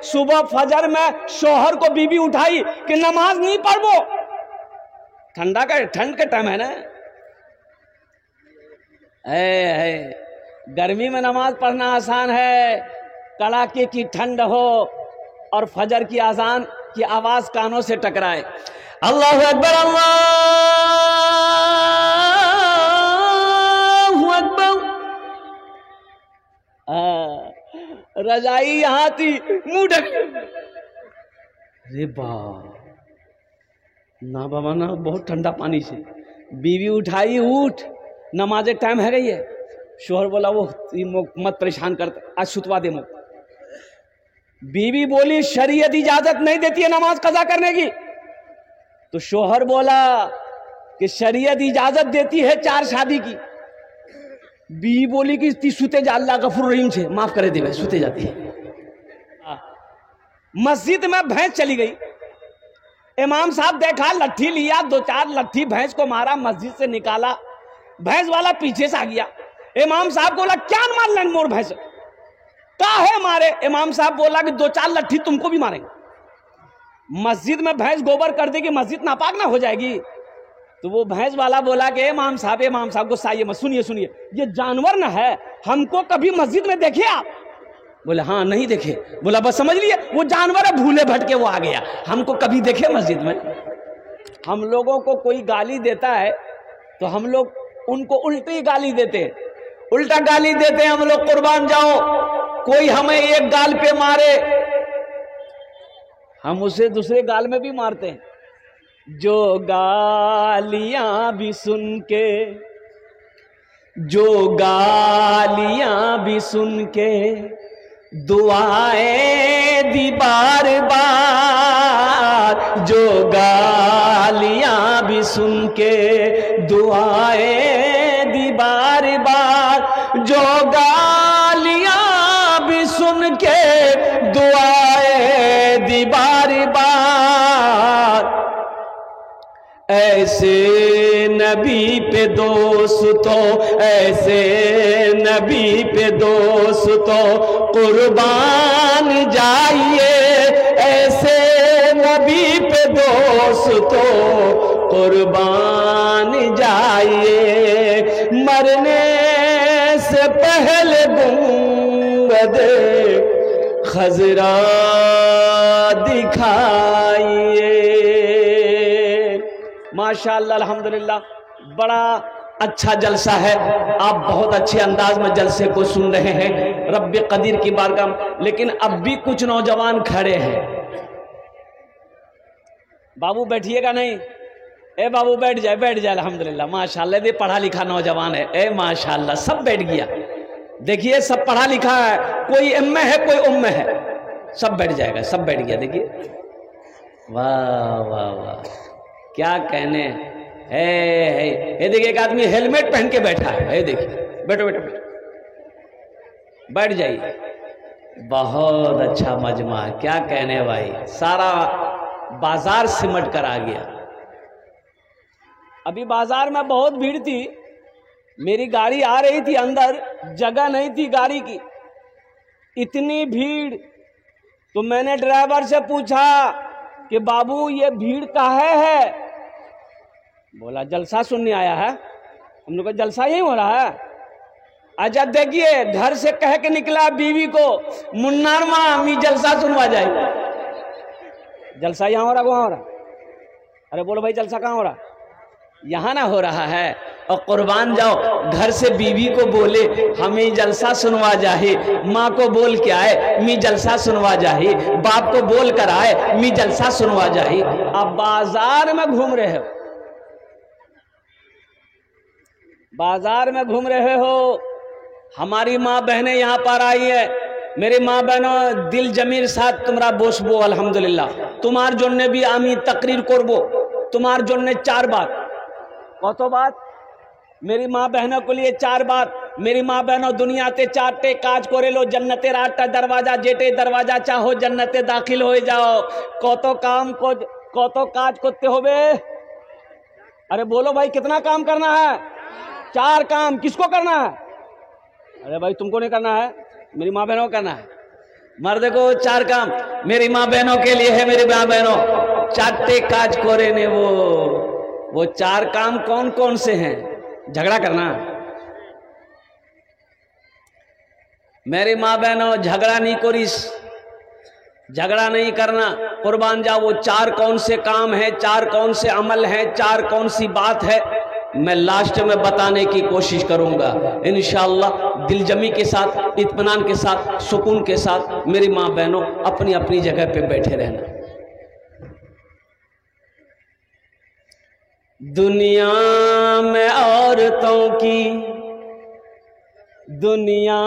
सुबह फजर में शोहर को बीवी उठाई कि नमाज नहीं पढ़ो, ठंड का टाइम है ना, गर्मी में नमाज पढ़ना आसान है, कड़ाके की ठंड हो और फजर की अजान की आवाज कानों से टकराए, अल्लाहु अकबर अल्लाहु अकबर, रजाई यहां थी, मुंह ढक, अरे बाप ना बाबा ना, बहुत ठंडा पानी से बीवी उठाई, उठ नमाज़े टाइम है गई है। शोहर बोला वो मत परेशान कर, आज सुतवा दे मुझ। बीवी बोली शरीयत इजाजत नहीं देती है नमाज कज़ा करने की। तो शोहर बोला कि शरीयत इजाजत देती है 4 शादी की। बीवी बोली कि ती सुते जा, अल्लाह गफूर रहीम से माफ करे देवे, सुते जाती है। मस्जिद में भैंस चली गई, इमाम साहब देखा, लट्ठी लिया, 2-4 लट्ठी भैंस को मारा, मस्जिद से निकाला, भैंस वाला पीछे से आ गया। इमाम साहब बोला क्या मार लें मोर भैंस का है मारे। इमाम साहब बोला कि 2-4 लट्ठी तुमको भी मारेंगे। मस्जिद में भैंस गोबर कर देगी, मस्जिद नापाक ना हो जाएगी। तो वो भैंस वाला बोला कि इमाम साहब गुस्सा आइए मत, सुनिए सुनिए, ये जानवर ना है, हमको कभी मस्जिद में देखे आप? बोले हाँ नहीं देखे। बोला बस समझ लिए वो जानवर है, भूले भटके वो आ गया, हमको कभी देखे मस्जिद में? हम लोगों को कोई गाली देता है तो हम लोग उनको उल्टी गाली देते हैं, उल्टा गाली देते हैं हम लोग, कुर्बान जाओ। कोई हमें एक गाल पे मारे, हम उसे दूसरे गाल में भी मारते हैं। जो गालियां भी सुन के, जो गालियां भी सुन के दुआएं दी बार बार, जो गालियां भी सुन के दुआएं दी बार बार, जो गालियां भी सुन के दुआएं दी बार बार, ऐसे नबी पे दोस्तों, ऐसे नबी पे दोस्तों कुर्बान जाइए, ऐसे नबी पे दोस्तों कुर्बान जाइए, मरने से पहले गुंबद खजरा दिखाइए। माशाअल्लाह अल्हम्दुलिल्लाह, बड़ा अच्छा जलसा है, आप बहुत अच्छे अंदाज में जलसे को सुन रहे हैं रब्बे कदीर की बारगाह में। लेकिन अब भी कुछ नौजवान खड़े हैं। बाबू बैठिएगा नहीं, ए बाबू बैठ जाए, बैठ जाए। अल्हम्दुलिल्लाह माशाअल्लाह, ये पढ़ा लिखा नौजवान है, ए माशाअल्लाह सब बैठ गया। देखिए सब पढ़ा लिखा है, कोई एम है कोई उम्म है, सब बैठ जाएगा, सब बैठ गया। देखिए वाह वाह वाह, क्या कहने है। ये देखिए एक आदमी हेलमेट पहन के बैठा है, ये देखिए, बैठो बैठो बैठो, बैठ जाइए। बहुत अच्छा मजमा है, क्या कहने भाई, सारा बाजार सिमट कर आ गया। अभी बाजार में बहुत भीड़ थी, मेरी गाड़ी आ रही थी, अंदर जगह नहीं थी गाड़ी की, इतनी भीड़। तो मैंने ड्राइवर से पूछा कि बाबू ये भीड़ काहे है? बोला जलसा सुनने आया है। हम लोग का जलसा यही हो रहा है। अच्छा देखिए, घर से कह के निकला बीवी को, मुन्नार माँ मी जलसा सुनवा जाए। जलसा यहाँ हो रहा, वहाँ हो रहा? अरे बोलो भाई जलसा कहाँ हो रहा? यहाँ ना हो रहा है। और कुर्बान जाओ, घर से बीवी को बोले हमें जलसा सुनवा जाए, माँ को बोल के आए मी जलसा सुनवा जाए, बाप को बोल कर आए मी जलसा सुनवा जाए। अब बाजार में घूम रहे हो, बाजार में घूम रहे हो। हमारी माँ बहनें यहाँ पर आई है, मेरी माँ बहनों दिल जमीर साथ तुम्हारा बोसबो अल्हम्दुलिल्लाह, तुम्हार जोने भी आमी तकरीर करबो, तुम्हार जोने 4 बात। कतो बात? मेरी माँ बहनों के लिए 4 बात। मेरी माँ बहनों दुनिया ते 4टे काज करे लो, जन्नते 8टा दरवाजा, जेटे दरवाजा चाहो जन्नते दाखिल हो जाओ। कतो काम को कतो काज करते हो बे? अरे बोलो भाई कितना काम करना है? 4 काम। किसको करना है? अरे भाई तुमको नहीं करना है, मेरी माँ बहनों को करना है। मर्द को चार काम मेरी माँ बहनों के लिए है। मेरी माँ बहनों चाटे काज कोरे ने वो चार काम कौन कौन से हैं? झगड़ा करना। मेरी माँ बहनों झगड़ा नहीं कोरिस, झगड़ा नहीं करना। कुर्बान जाओ, वो चार कौन से काम है, चार कौन से अमल हैं, चार कौन सी बात है, मैं लास्ट में बताने की कोशिश करूंगा इंशाअल्लाह। दिलजमी के साथ, इत्मीनान के साथ, सुकून के साथ मेरी माँ बहनों अपनी अपनी जगह पे बैठे रहना। दुनिया में औरतों की, दुनिया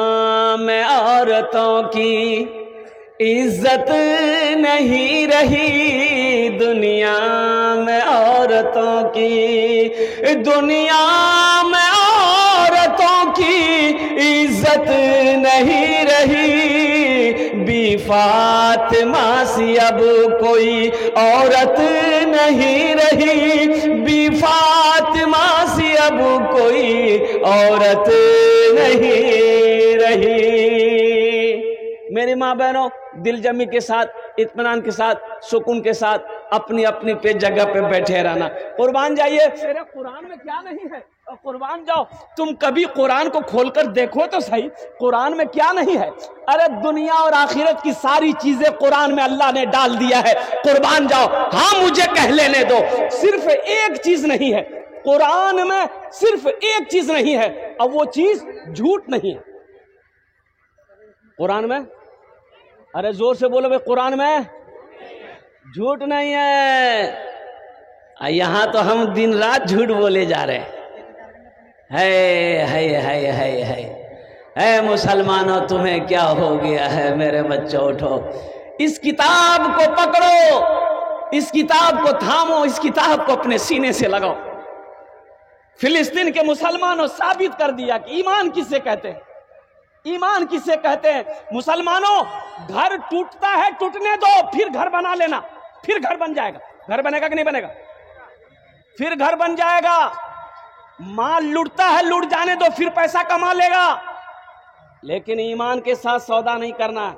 में औरतों की इज्जत नहीं रही। दुनिया में औरतों की, दुनिया में औरतों की इज्जत नहीं रही। बी फातिमा सी अब कोई औरत नहीं रही। बी फातिमा सी अब कोई औरत नहीं रही। मेरी माँ बहनों दिलजमी के साथ, इत्मीनान के साथ, सुकून के साथ अपनी अपनी पे जगह पे बैठे रहना। कुर्बान जाइए, मेरे कुरान में क्या नहीं है? कुर्बान जाओ, तुम कभी कुरान को खोलकर देखो तो सही, कुरान में क्या नहीं है। अरे दुनिया और आखिरत की सारी चीजें कुरान में अल्लाह ने डाल दिया है। कुर्बान जाओ, हाँ मुझे कह लेने दो, सिर्फ एक चीज नहीं है कुरान में, सिर्फ एक चीज नहीं है, अब वो चीज झूठ नहीं है कुरान में। अरे जोर से बोलो भाई, कुरान में झूठ नहीं है। यहां तो हम दिन रात झूठ बोले जा रहे हैं। है मुसलमानों, तुम्हें क्या हो गया है? मेरे बच्चों उठो, इस किताब को पकड़ो, इस किताब को थामो, इस किताब को अपने सीने से लगाओ। फिलिस्तीन के मुसलमानों साबित कर दिया कि ईमान किसे कहते हैं, ईमान किसे कहते हैं। मुसलमानों, घर टूटता है, टूटने दो, फिर घर बना लेना, फिर घर बन जाएगा। घर बनेगा कि नहीं बनेगा? फिर घर बन जाएगा। माल लूटता है, लूट जाने दो, फिर पैसा कमा लेगा। लेकिन ईमान के साथ सौदा नहीं करना,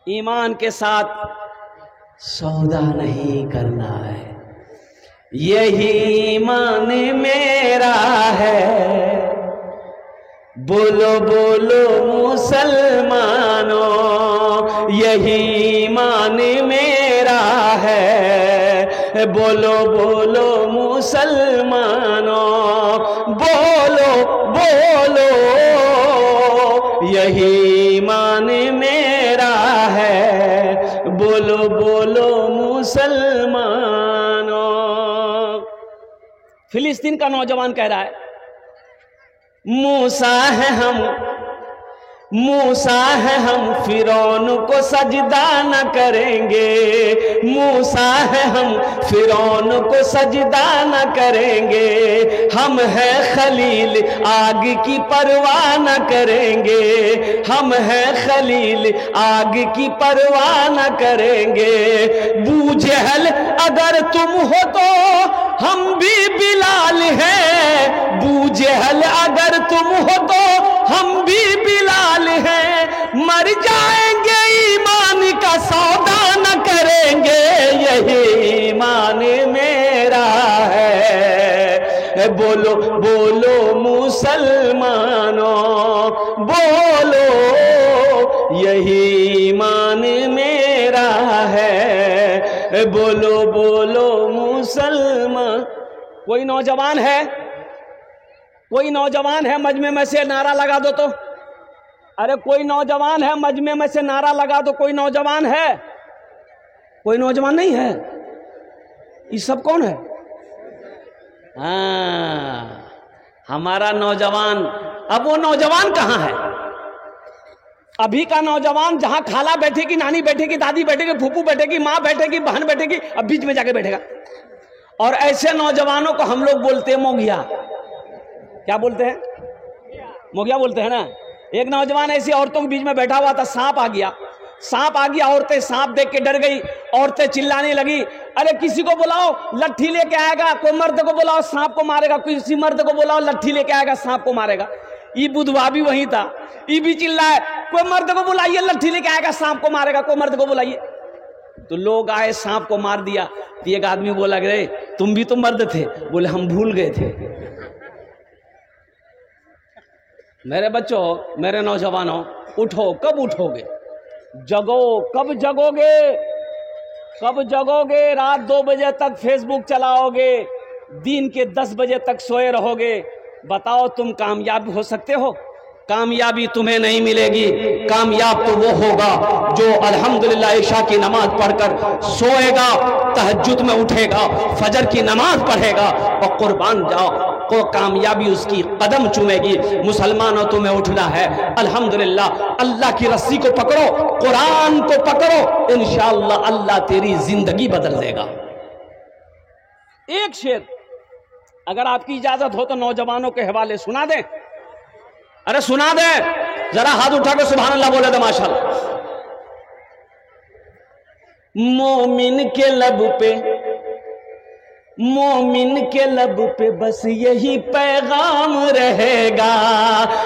ईमान के साथ सौदा नहीं करना है। यही ईमान मेरा है। बोलो बोलो मुसलमानों, यही ईमान मेरा है। बोलो बोलो मुसलमानों, बोलो बोलो, यही ईमान मेरा है। बोलो बोलो मुसलमानों। फिलिस्तीन का नौजवान कह रहा है, मूसा है हम, मूसा है हम, फिरौन को सजदा न करेंगे। मूसा है हम, फिरौन को सजदा न करेंगे। हम है खलील, आग की परवाह न करेंगे। हम है खलील, आग की परवाह न करेंगे। बू जहल अगर तुम हो तो हम भी बिलाल हैं। बू जहल अगर तुम हो तो हम भी बिलाल हैं। मर जाएंगे, ईमान का सौदा न करेंगे। यही ईमान मेरा है। बोलो बोलो मुसलमानों, बोलो, यही ईमान मेरा है। बोलो बोलो मुसलमान। कोई नौजवान है, कोई नौजवान है मजमे में से नारा लगा दो तो। अरे कोई नौजवान है मजमे में से नारा लगा दो। कोई नौजवान है? कोई नौजवान नहीं है। ये सब कौन है? हाँ, हमारा नौजवान। अब वो नौजवान कहाँ है? अभी का नौजवान जहां खाला बैठेगी, नानी बैठेगी, दादी बैठेगी, फूफू बैठेगी, माँ बैठेगी, बहन बैठेगी, अब बीच में जाके बैठेगा। और ऐसे नौजवानों को हम लोग बोलते हैं मोगिया। क्या बोलते हैं? मोगिया बोलते हैं ना। एक नौजवान ऐसी औरतों के बीच में बैठा हुआ था, सांप आ गया, सांप आ गया। औरतें सांप देख के डर गई, औरतें चिल्लाने लगी, अरे किसी को बुलाओ लट्ठी लेके आएगा। कोई मर्द को बुलाओ सांप को मारेगा, किसी मर्द को बुलाओ लट्ठी लेके आएगा सांप को मारेगा। ये बुधवा भी वही था, ये भी चिल्लाए, कोई मर्द को बुलाइए, लट्ठी लेके आएगा, सांप को मारेगा, कोई मर्द को बुलाइए। तो लोग आए, सांप को मार दिया। तो एक आदमी बोला रे तुम भी तो मर्द थे। बोले हम भूल गए थे। मेरे बच्चों, मेरे नौजवानों, उठो। कब उठोगे? जगो। कब जगोगे? कब जगोगे? रात 2 बजे तक फेसबुक चलाओगे, दिन के 10 बजे तक सोए रहोगे। बताओ तुम कामयाब हो सकते हो? कामयाबी तुम्हें नहीं मिलेगी। कामयाब तो वो होगा जो अल्हम्दुलिल्लाह इशा की नमाज पढ़कर सोएगा, तहज्जुद में उठेगा, फजर की नमाज पढ़ेगा और कुर्बान जाओ को कामयाबी उसकी कदम चूमेगी। मुसलमानों तुम्हें उठना है, अल्हम्दुलिल्लाह अल्लाह की रस्सी को पकड़ो, कुरान को पकड़ो, इंशाअल्लाह अल्लाह तेरी जिंदगी बदल देगा। एक शेर अगर आपकी इजाजत हो तो नौजवानों के हवाले सुना दें। अरे सुना दे, जरा हाथ उठा के सुभान अल्लाह बोले तो माशाअल्लाह। मोमिन के लब पे, मोमिन के लब पे बस यही पैगाम रहेगा।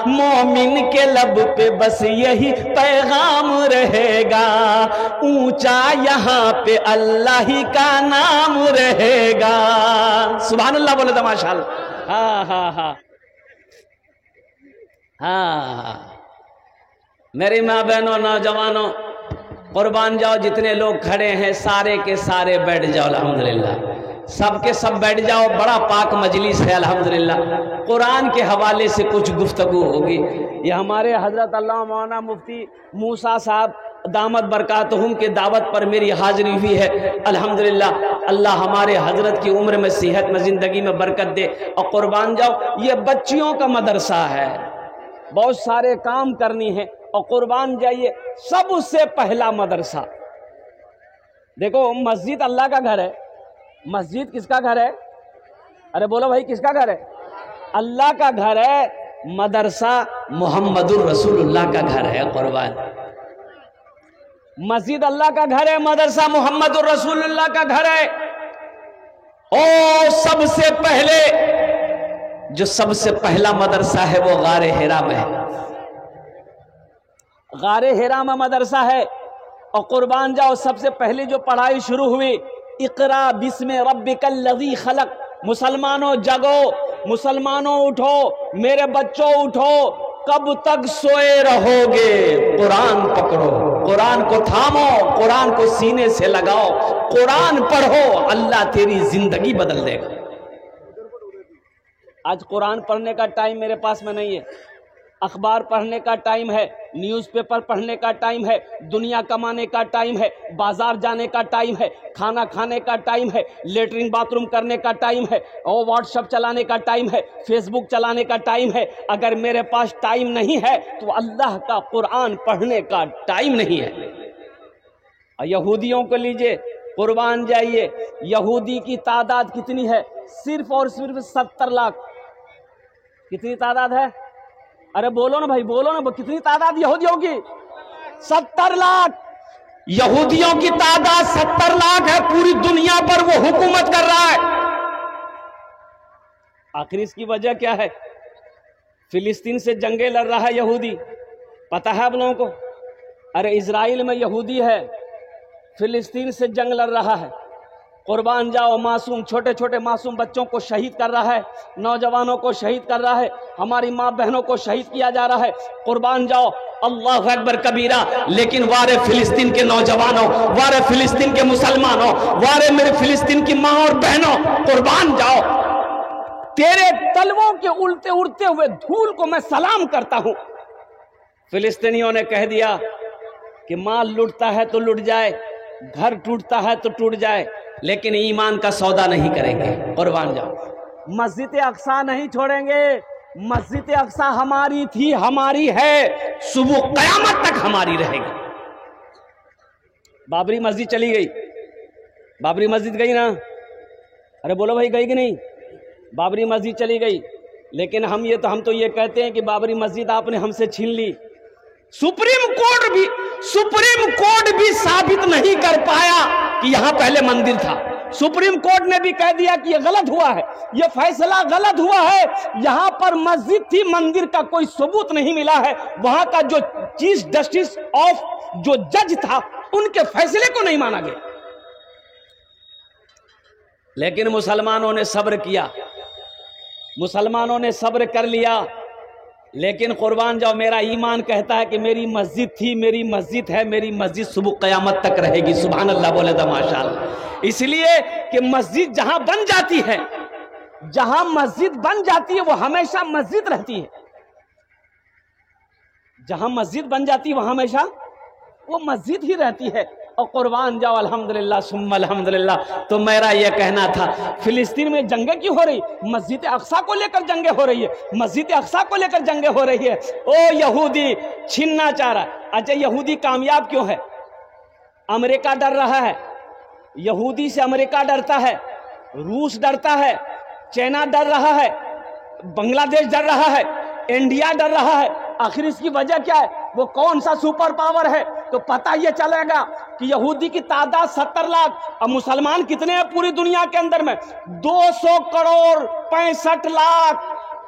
मोमिन के लब पे बस यही पैगाम रहेगा। ऊंचा यहाँ पे अल्लाह ही का नाम रहेगा। सुभान अल्लाह बोले तो माशाअल्लाह। हाँ हाँ हाँ हाँ, मेरी माँ बहनों, नौजवानों, कुर्बान जाओ। जितने लोग खड़े हैं सारे के सारे बैठ जाओ, अल्हम्दुलिल्लाह सबके सब बैठ जाओ। बड़ा पाक मजलिस है अल्हम्दुलिल्लाह। कुरान के हवाले से कुछ गुफ्तगू होगी। ये हमारे हजरत अल्लामा मौलाना मुफ्ती मूसा साहब दामत बरकातहुम के दावत पर मेरी हाजिरी हुई है अल्हम्दुलिल्लाह। अल्लाह हमारे हजरत की उम्र में, सेहत में, जिंदगी में बरकत दे। और कुर्बान जाओ, ये बच्चियों का मदरसा है, बहुत सारे काम करनी है। और कुर्बान जाइए, सबसे पहला मदरसा देखो, मस्जिद अल्लाह का घर है। मस्जिद किसका घर है? अरे बोलो भाई, किसका घर है? अल्लाह का घर है। मदरसा मोहम्मदुर रसूलुल्लाह का घर है। कुर्बान, मस्जिद अल्लाह का घर है, मदरसा मोहम्मदुर रसूलुल्लाह का घर है। और सबसे पहले जो सबसे पहला मदरसा है वो गारे हिरा में है। गारे हिरा में मदरसा है। और कुर्बान जाओ, सबसे पहले जो पढ़ाई शुरू हुई, इकरा बिस्मि रब्बिकल लज़ी खलक। मुसलमानों जगो, मुसलमानों उठो, मेरे बच्चों उठो। कब तक सोए रहोगे? कुरान पकड़ो, कुरान को थामो, कुरान को सीने से लगाओ, कुरान पढ़ो, अल्लाह तेरी जिंदगी बदल देगा। आज कुरान पढ़ने का टाइम मेरे पास में नहीं है, अखबार पढ़ने का टाइम है, न्यूज़पेपर पढ़ने का टाइम है, दुनिया कमाने का टाइम है, बाजार जाने का टाइम है, खाना खाने का टाइम है, लेटरिन बाथरूम करने का टाइम है, और व्हाट्सएप चलाने का टाइम है, फेसबुक चलाने का टाइम है। अगर मेरे पास टाइम नहीं है तो अल्लाह का कुरान पढ़ने का टाइम नहीं है। यहूदियों को लीजिए, कुर्बान जाइए, यहूदी की तादाद कितनी है? सिर्फ और सिर्फ 70 लाख। कितनी तादाद है? अरे बोलो ना भाई, बोलो ना, कितनी तादाद यहूदियों की? 70 लाख। यहूदियों की तादाद 70 लाख है। पूरी दुनिया पर वो हुकूमत कर रहा है। आखिर इसकी वजह क्या है? फिलिस्तीन से जंगे लड़ रहा है यहूदी, पता है आप लोगों को? अरे इजराइल में यहूदी है, फिलिस्तीन से जंग लड़ रहा है। कुर्बान जाओ, मासूम, छोटे छोटे मासूम बच्चों को शहीद कर रहा है, नौजवानों को शहीद कर रहा है, हमारी माँ बहनों को शहीद किया जा रहा है। कुर्बान जाओ, अल्लाह अकबर कबीरा। लेकिन वारे फिलिस्तीन के नौजवानों, वारे फिलिस्तीन के मुसलमानों, वारे मेरे फिलिस्तीन की माँ और बहनों, कुर्बान जाओ, तेरे तलवों के उड़ते उड़ते हुए धूल को मैं सलाम करता हूं। फिलिस्तीनियों ने कह दिया कि माल लुटता है तो लुट जाए, घर टूटता है तो टूट जाए, लेकिन ईमान का सौदा नहीं करेंगे। कुर्बान जाओ, मस्जिद अक्सा नहीं छोड़ेंगे। मस्जिद अक्सा हमारी थी, हमारी है, सुबह कयामत तक हमारी रहेगी। बाबरी मस्जिद चली गई, बाबरी मस्जिद गई ना? अरे बोलो भाई, गई कि नहीं? बाबरी मस्जिद चली गई, लेकिन हम तो ये कहते हैं कि बाबरी मस्जिद आपने हमसे छीन ली। सुप्रीम कोर्ट भी साबित नहीं कर पाया कि यहां पहले मंदिर था। सुप्रीम कोर्ट ने भी कह दिया कि यह गलत हुआ है, यह फैसला गलत हुआ है। यहां पर मस्जिद थी, मंदिर का कोई सबूत नहीं मिला है। वहां का जो चीफ जस्टिस ऑफ जो जज था, उनके फैसले को नहीं माना गया। लेकिन मुसलमानों ने सब्र किया, मुसलमानों ने सब्र कर लिया। लेकिन कुर्बान जाओ, मेरा ईमान कहता है कि मेरी मस्जिद थी, मेरी मस्जिद है, मेरी मस्जिद सुबह क़यामत तक रहेगी। सुभान अल्लाह बोले तो माशाअल्लाह। इसलिए कि मस्जिद जहां बन जाती है, जहां मस्जिद बन जाती है वो हमेशा मस्जिद रहती है। जहां मस्जिद बन जाती है वहां हमेशा वो मस्जिद ही रहती है। और कुर्बान जाओ, अल्हम्दुलिल्लाह सुम्मा अल्हम्दुलिल्लाह। तो मेरा यह कहना था, फिलिस्तीन में जंगें क्यों हो रही? मस्जिद अक्सा को लेकर जंगें हो रही है, मस्जिद अक्सा को लेकर जंगें हो रही है। ओ यहूदी छीनना चाह रहा है। अच्छा, यहूदी कामयाब क्यों है? अमेरिका डर रहा है, यहूदी से अमेरिका डरता है, रूस डरता है, चाइना डर रहा है, बांग्लादेश डर रहा है, इंडिया डर रहा है। आखिर इसकी वजह क्या है? वो कौन सा सुपर पावर है? तो पता ये चलेगा कि यहूदी की तादाद 70 लाख। अब मुसलमान कितने हैं पूरी दुनिया के अंदर में? 200 करोड़ 65 लाख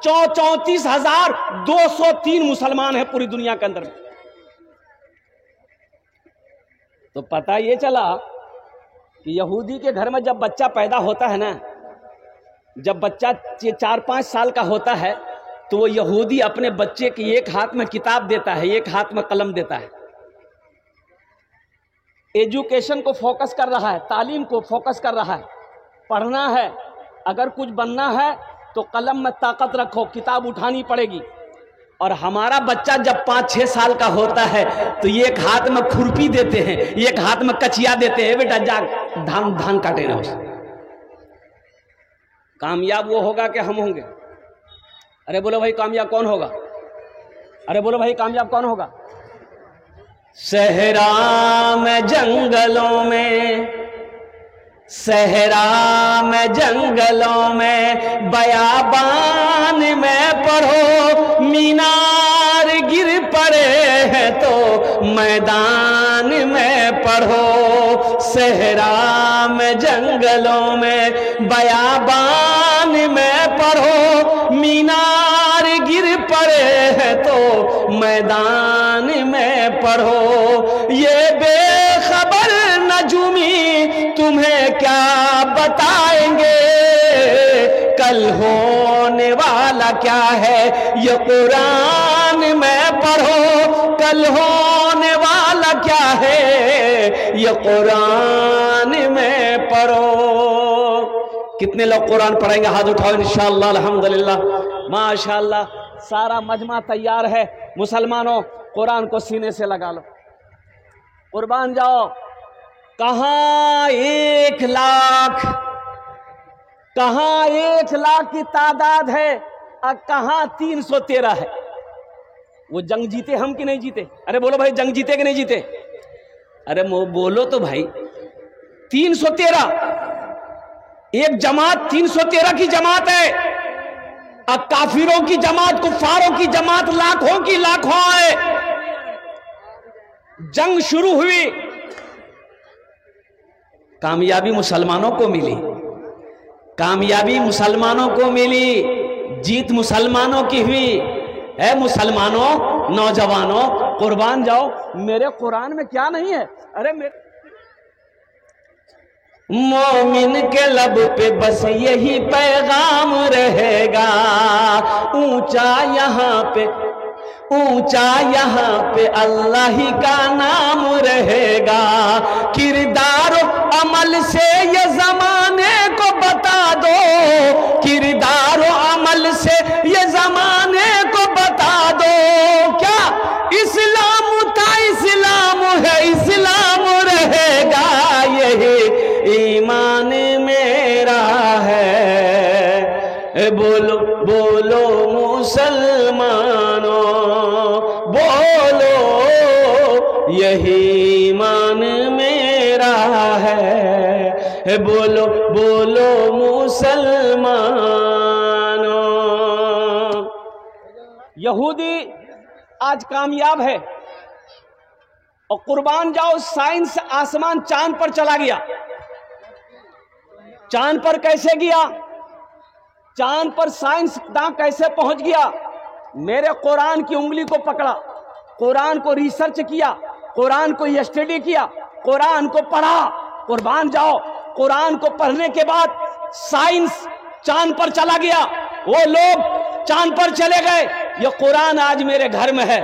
34,203 मुसलमान हैं पूरी दुनिया के अंदर में। तो पता ये चला कि यहूदी के घर में जब बच्चा पैदा होता है ना, जब बच्चा 4-5 साल का होता है, तो वो यहूदी अपने बच्चे की एक हाथ में किताब देता है, एक हाथ में कलम देता है। एजुकेशन को फोकस कर रहा है, तालीम को फोकस कर रहा है। पढ़ना है, अगर कुछ बनना है तो कलम में ताकत रखो, किताब उठानी पड़ेगी। और हमारा बच्चा जब 5-6 साल का होता है तो एक हाथ में खुरपी देते हैं, एक हाथ में कचिया देते हैं, बेटा जा धान काटे ना। उसे कामयाब वो होगा कि हम होंगे? अरे बोलो भाई, कामयाब कौन होगा? अरे बोलो भाई, कामयाब कौन होगा? सहरा में जंगलों में, सहरा में जंगलों में, बयाबान में पढ़ो, मीनार गिर पड़े हैं तो मैदान में पढ़ो। सहरा में जंगलों में, बयाबान में पढ़ो, मीनार गिर पड़े हैं तो मैदान में पढ़ो। ये बेखबर नजूमी तुम्हें क्या बताएंगे, कल होने वाला क्या है ये कुरान में पढ़ो। कल होने वाला क्या है ये कुरान में पढ़ो। कितने लोग कुरान पढ़ेंगे? हाथ उठाओ इंशाअल्लाह। अल्हम्दुलिल्लाह, माशाअल्लाह, सारा मजमा तैयार है। मुसलमानों, कुरान को सीने से लगा लो, कुर्बान जाओ। कहां 1 लाख, कहां 1 लाख की तादाद है और कहां 313 है। वो जंग जीते हम कि नहीं जीते? अरे बोलो भाई, जंग जीते कि नहीं जीते? अरे बोलो तो भाई। 313, एक जमात 313 की जमात है। अब काफिरों की जमात, कुफारों की जमात लाखों की लाखों है। जंग शुरू हुई, कामयाबी मुसलमानों को मिली, कामयाबी मुसलमानों को मिली, जीत मुसलमानों की हुई। है मुसलमानों, नौजवानों, कुर्बान जाओ। मेरे कुरान में क्या नहीं है? अरे मेरे मोमिन के लब पे बस यही पैगाम रहेगा, ऊंचा यहाँ पे, ऊंचा यहाँ पे अल्लाह ही का नाम रहेगा। किरदार अमल से ये जमाने को बता दो, किरदार अमल से ये जमाने को बता दो। क्या इस्लाम था, इस्लाम है, इस्लाम रहेगा, यही ईमान मेरा है। बोलो बोलो मुसलमानों, बोलो यही ईमान मेरा है। बोलो बोलो मुसलमानों। यहूदी आज कामयाब है और कुर्बान जाओ, साइंस आसमान चांद पर चला गया। चांद पर कैसे गया, चांद पर साइंस कैसे पहुंच गया। मेरे कुरान की उंगली को पकड़ा, कुरान को रिसर्च किया, कुरान को स्टडी किया, कुरान को पढ़ा। कुर्बान जाओ, कुरान को पढ़ने के बाद साइंस चांद पर चला गया, वो लोग चांद पर चले गए। ये कुरान आज मेरे घर में है,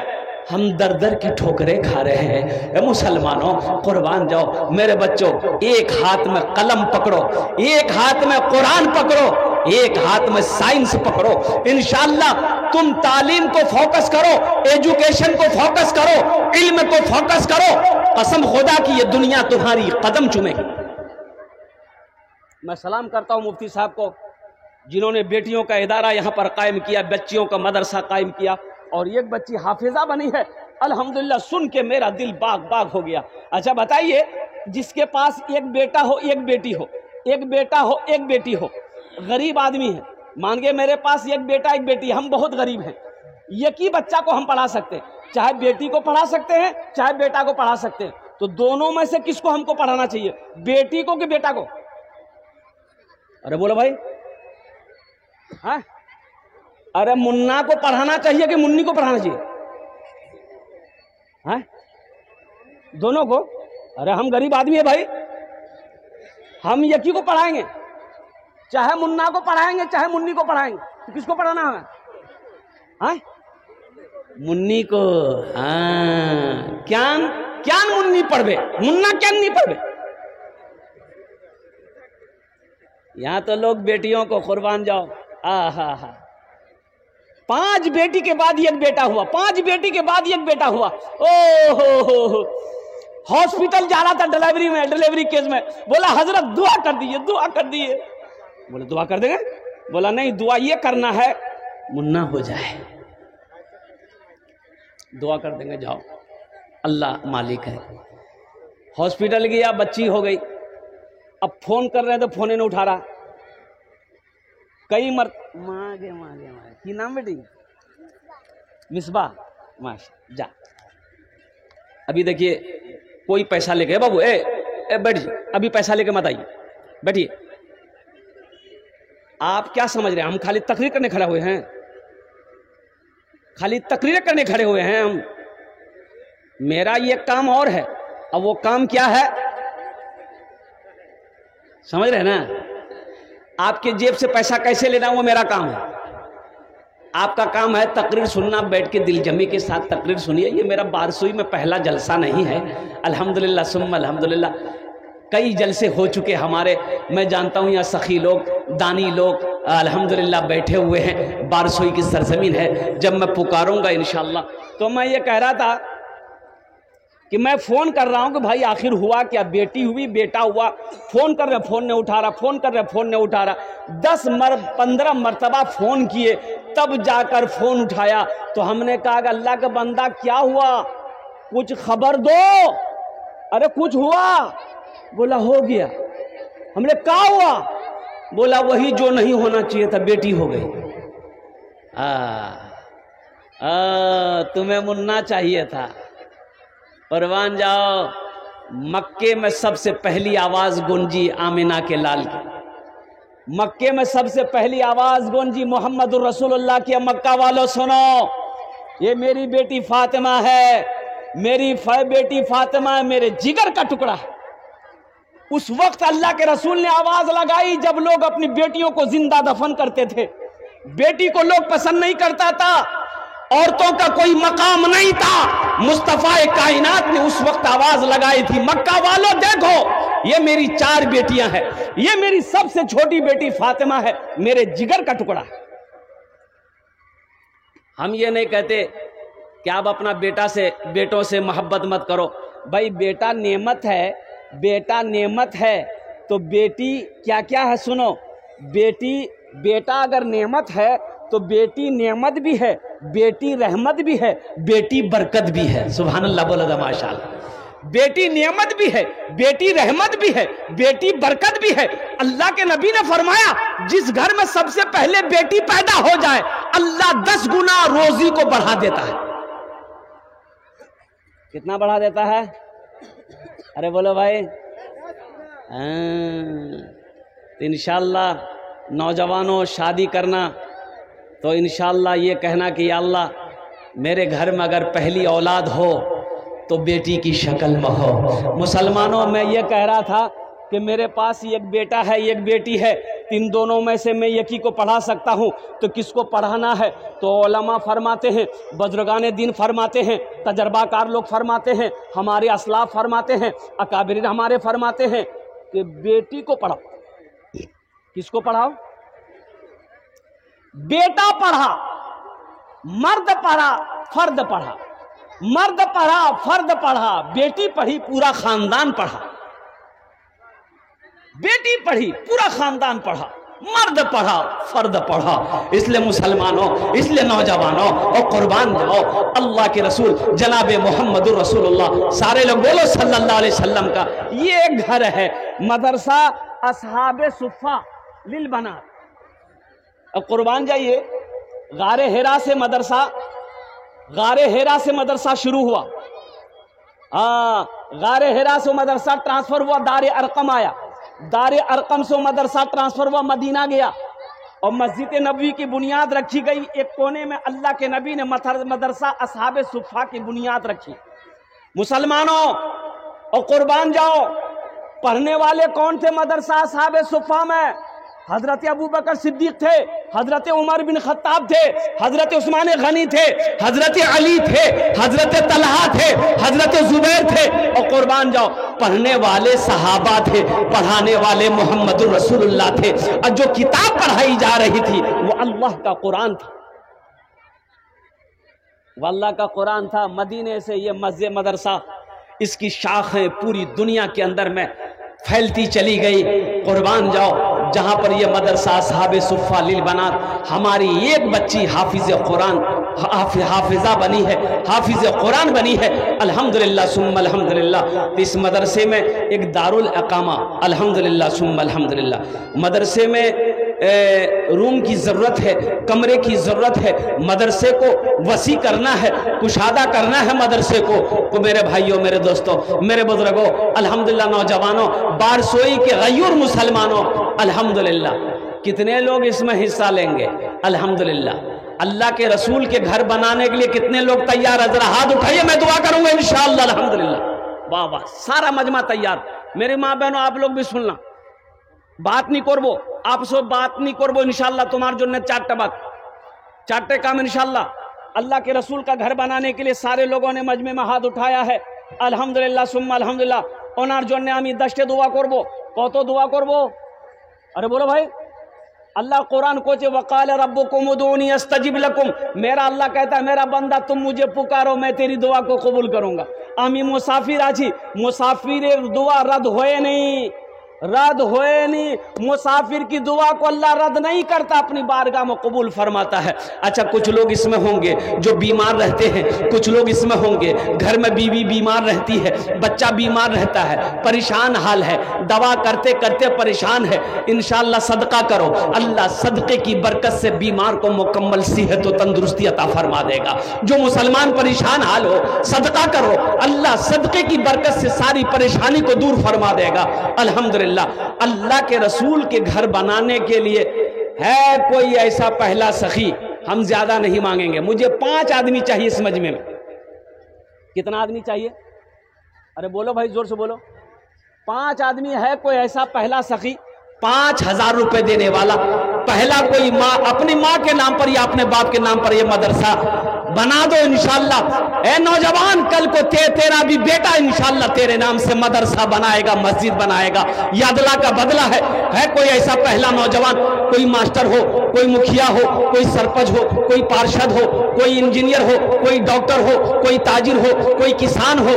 हम दर दर की ठोकरें खा रहे हैं। मुसलमानों कुर्बान जाओ, मेरे बच्चों, एक हाथ में कलम पकड़ो, एक हाथ में कुरान पकड़ो, एक हाथ में साइंस पकड़ो। इंशाअल्लाह तुम तालीम को फोकस करो, एजुकेशन को फोकस करो, इल्म को फोकस करो, कसम खुदा की ये दुनिया तुम्हारी कदम चूमेगी। मैं सलाम करता हूं मुफ्ती साहब को, जिन्होंने बेटियों का इदारा यहां पर कायम किया, बच्चियों का मदरसा कायम किया, और एक बच्ची हाफिजा बनी है। अल्हम्दुलिल्लाह, सुन के मेरा दिल बाग बाग हो गया। अच्छा बताइए, जिसके पास एक बेटा हो एक बेटी हो, एक बेटा हो एक बेटी हो, गरीब आदमी है, मान के मेरे पास एक बेटा एक बेटी, हम बहुत गरीब हैं, एक ही बच्चा को हम पढ़ा सकते हैं, चाहे बेटी को पढ़ा सकते हैं चाहे बेटा को पढ़ा सकते हैं। तो दोनों में से किसको हमको पढ़ाना चाहिए, बेटी को कि बेटा को? अरे बोलो भाई, हाँ? अरे मुन्ना को पढ़ाना चाहिए कि मुन्नी को पढ़ाना चाहिए? हाँ? दोनों को। अरे हम गरीब आदमी है भाई, हम यकी को पढ़ाएंगे, चाहे मुन्ना को पढ़ाएंगे चाहे मुन्नी को पढ़ाएंगे, तो किसको पढ़ाना है? हाँ? मुन्नी को। हाँ, क्या क्या मुन्नी पढ़वे, मुन्ना क्या नहीं पढ़वे। यहां तो लोग बेटियों को कुर्बान जाओ, हा 5 बेटी के बाद एक बेटा हुआ, 5 बेटी के बाद एक बेटा हुआ। ओ हो, हॉस्पिटल जा रहा था डिलीवरी में, डिलीवरी केस में, बोला हजरत दुआ कर दिए, दुआ कर दिए। बोले दुआ कर देंगे? बोला नहीं, दुआ ये करना है मुन्ना हो जाए, दुआ कर देंगे, जाओ, अल्लाह मालिक है। हॉस्पिटल गया, बच्ची हो गई, अब फोन कर रहे हैं तो फोन नहीं उठा रहा, कई मागे की नाम बेटी मिसबा, माशा जा। अभी देखिए कोई पैसा लेके, बाबू ए बैठ जी, अभी पैसा लेके मत आइए, बैठिए। आप क्या समझ रहे हैं हम खाली तकरीर करने खड़े हुए हैं? खाली तकरीर करने खड़े हुए हैं हम? मेरा ये काम और है, अब वो काम क्या है समझ रहे हैं ना? आपके जेब से पैसा कैसे लेना वो मेरा काम है, आपका काम है तकरीर सुनना, बैठ के दिलजमी के साथ तकरीर सुनिए। ये मेरा बारसोई में पहला जलसा नहीं है, अल्हम्दुलिल्लाह सुम्मा अल्हम्दुलिल्लाह, कई जलसे हो चुके हमारे। मैं जानता हूँ यहाँ सखी लोग, दानी लोग अल्हम्दुलिल्लाह बैठे हुए हैं, बारसोई की सरजमीन है। जब मैं पुकारूंगा इंशाअल्लाह, तो मैं ये कह रहा था कि मैं फोन कर रहा हूं कि भाई आखिर हुआ क्या, बेटी हुई बेटा हुआ, फोन कर रहे फोन नहीं उठा रहा, फोन कर रहे फोन नहीं उठा रहा, 15 मरतबा फोन किए तब जाकर फोन उठाया। तो हमने कहा कि अल्लाह का बंदा क्या हुआ, कुछ खबर दो, अरे कुछ हुआ? बोला हो गया। हमने कहा हुआ? बोला वही जो नहीं होना चाहिए था, बेटी हो गई। तुम्हें मुन्ना चाहिए था। कुर्बान जाओ, मक्के में सबसे पहली आवाज गूंजी आमिना के लाल की, मक्के में सबसे पहली आवाज गूंजी मोहम्मदुर रसूलुल्लाह की। मक्का वालों सुनो, ये मेरी बेटी फातिमा है, मेरी बेटी फातिमा है, मेरे जिगर का टुकड़ा है। उस वक्त अल्लाह के रसूल ने आवाज लगाई जब लोग अपनी बेटियों को जिंदा दफन करते थे। बेटी को लोग पसंद नहीं करता था, औरतों का कोई मकाम नहीं था। मुस्तफा कायनात ने उस वक्त आवाज लगाई थी, मक्का वालों देखो, ये मेरी 4 बेटियां हैं, ये मेरी सबसे छोटी बेटी फातिमा है, मेरे जिगर का टुकड़ा है। हम ये नहीं कहते कि आप अपना बेटों से मोहब्बत मत करो। भाई बेटा नेमत है, बेटा नेमत है, तो बेटी क्या क्या है सुनो। बेटा अगर नेमत है तो बेटी नेमत भी है, बेटी रहमत भी है, बेटी बरकत भी है। सुभान अल्लाह, बोला था माशाअल्लाह। बेटी नेमत भी है, बेटी रहमत भी है, बेटी बरकत भी है। अल्लाह के नबी ने फरमाया जिस घर में सबसे पहले बेटी पैदा हो जाए अल्लाह 10 गुना रोजी को बढ़ा देता है। कितना बढ़ा देता है? अरे बोलो भाई। तो इंशाअल्लाह नौजवानों शादी करना तो इंशाअल्लाह ये कहना कि या अल्लाह मेरे घर में अगर पहली औलाद हो तो बेटी की शक्ल में हो। मुसलमानों, मैं ये कह रहा था कि मेरे पास एक बेटा है एक बेटी है, इन दोनों में से मैं एक ही को पढ़ा सकता हूँ, तो किसको पढ़ाना है? तो उलमा फरमाते हैं, बुजुर्गान दीन फरमाते हैं, तजर्बाकार लोग फरमाते हैं, हमारे असलाफ फरमाते हैं, अकाबिर हमारे फरमाते हैं कि बेटी को पढ़ाओ। किसको पढ़ाओ? बेटा पढ़ा, मर्द पढ़ा, फर्द पढ़ा, मर्द पढ़ा, फर्द पढ़ा, बेटी पढ़ी, पूरा खानदान पढ़ा। बेटी पढ़ी, पूरा खानदान पढ़ा, मर्द पढ़ा, फर्द पढ़ा। इसलिए मुसलमानों, इसलिए नौजवानों, और कुर्बान जाओ अल्लाह के रसूल जनाब मोहम्मदुर रसूलुल्लाह, सारे लोग बोलो सल्लल्लाहु अलैहि वसल्लम का ये एक घर है, मदरसा असहाबे सुफ़ा लिल बनात। अब कुर्बान जाइए, गारे हेरा से मदरसा, गारे हेरा से मदरसा शुरू हुआ। गारे हेरा से मदरसा ट्रांसफर हुआ, दारे अरकम आया, दारे अरकम से मदरसा ट्रांसफर हुआ, मदीना गया, और मस्जिद नबवी की बुनियाद रखी गई। एक कोने में अल्लाह के नबी ने मदरसा असहाबे सुफ़ा की बुनियाद रखी। मुसलमानों, और कुर्बान जाओ, पढ़ने वाले कौन थे मदरसा असहाबे सुफ़ा में? हजरत अबू बकर सिद्दीक थे, हजरत उमर बिन खत्ताब थे, हजरत उस्मान गनी थे, हजरत अली थे, हजरत तलहा थे, हजरत जुबैर थे। और कुर्बान जाओ, पढ़ने वाले सहाबा थे, पढ़ाने वाले मोहम्मदुर रसूलुल्लाह थे, और जो किताब पढ़ाई जा रही थी वो अल्लाह का कुरान था, वो अल्लाह का कुरान था। मदीने से ये मस्जिद मदरसा, इसकी शाखें पूरी दुनिया के अंदर में फैलती चली गई। कुर्बान जाओ, जहाँ पर यह मदरसा असहाबे सुफ़ा लिल बनात, हमारी एक बच्ची हाफिज़ कुरान, हाफिज़ा बनी है, हाफिज़ कुरान बनी है, अल्हम्दुलिल्लाह सुम्मा अल्हम्दुलिल्लाह। इस मदरसे में एक दारुल अकामा, अल्हम्दुलिल्लाह सुम्मा अल्हम्दुलिल्लाह। मदरसे में रूम की ज़रूरत है, कमरे की ज़रूरत है, मदरसे को वसी करना है, कुशादा करना है मदरसे को। तो मेरे भाइयों, मेरे दोस्तों, मेरे बुजुर्गों, अल्हम्दुलिल्लाह, नौजवानों, बारसोई के गयूर मुसलमानों, अल्हम्दुलिल्लाह, कितने लोग इसमें हिस्सा लेंगे? अल्हम्दुलिल्लाह। अल्लाह के रसूल के घर बनाने के लिए कितने लोग तैयार? जरा हाथ उठाइए, मैं दुआ करूंगा इंशाअल्लाह। अल्हम्दुलिल्लाह, वाह वाह, सारा मजमा तैयार। मेरे माँ बहनों, आप लोग भी सुनना, बात नहीं करबो, आप सब बात नहीं करबो, इंशाअल्लाह तुम्हारे जो चारटे काम इंशाअल्लाह। अल्लाह के रसूल का घर बनाने के लिए सारे लोगों ने मजमे में हाथ उठाया है, अल्हम्दुलिल्लाह सुम्मा अल्हम्दुलिल्लाह। ओनार जोने आमी 10 दुआ करबो, कत दुआ करबो? अरे बोलो भाई, अल्लाह कुरान को वक़ाल रब्बुकुम उदूनी अस्तजिब लकुम, मेरा अल्लाह कहता है मेरा बंदा तुम मुझे पुकारो, मैं तेरी दुआ को कबूल करूंगा। आमी मुसाफिर आछी, मुसाफिर दुआ रद्द होए नहीं, रद्द होए नहीं। मुसाफिर की दुआ को अल्लाह रद्द नहीं करता, अपनी बारगाह में कबूल फरमाता है। अच्छा, कुछ लोग इसमें होंगे जो बीमार रहते हैं, कुछ लोग इसमें होंगे घर में बीवी बीमार रहती है, बच्चा बीमार रहता है, परेशान हाल है, दवा करते करते परेशान है। इंशाअल्लाह सदका करो, अल्लाह सदके की बरकत से बीमार को मुकम्मल सेहत और तंदुरुस्ती अता फरमा देगा। जो मुसलमान परेशान हाल हो, सदका करो, अल्लाह सदके की बरकत से सारी परेशानी को दूर फरमा देगा। अल्हम्दुलिल्लाह। अल्लाह के रसूल के घर बनाने के लिए है कोई ऐसा पहला सखी? हम ज्यादा नहीं मांगेंगे, मुझे 5 आदमी चाहिए इस मजमे में। कितना आदमी चाहिए? अरे बोलो भाई, जोर से बोलो। 5 आदमी है कोई ऐसा पहला सखी? 5000 रुपए देने वाला पहला कोई माँ, अपनी माँ के नाम पर या अपने बाप के नाम पर यह मदरसा बना दो इंशाअल्लाह। ए नौजवान, कल को तेरा भी बेटा इंशाअल्लाह तेरे नाम से मदरसा बनाएगा, मस्जिद बनाएगा। यादला का बदला है कोई ऐसा पहला नौजवान? कोई मास्टर हो, कोई मुखिया हो, कोई सरपंच हो, कोई पार्षद हो, कोई इंजीनियर हो, कोई डॉक्टर हो, कोई ताजिर हो, कोई किसान हो,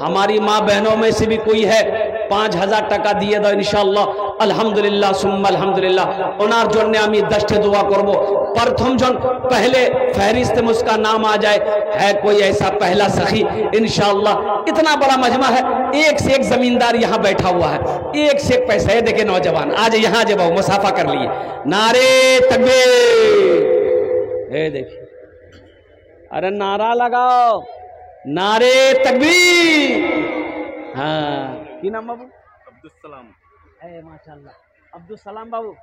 हमारी माँ बहनों में से भी कोई है, 5000 टका दिए दो इंशाअल्लाह। अल्हम्दुलिल्लाह सुम्मा अल्हम्दुलिल्लाह। ओनार जोने आमी 10 दुआ करबो, प्रथम जन पहले फहरिस्त में उसका नाम आ जाए, है कोई ऐसा पहला सखी इंशाअल्लाह। इतना बड़ा मजमा है, एक से एक जमींदार यहाँ बैठा हुआ है, एक से एक पैसा है। देखे नौजवान, आज यहाँ जब मुसाफा कर लिए, नारे तकबीर, ए देखिए, अरे नारा लगाओ, नारे तकबीर। हाँ, की नाम बाबू? अब्दुल सलाम। माशाल्लाह, अब्दुल सलाम बाबू,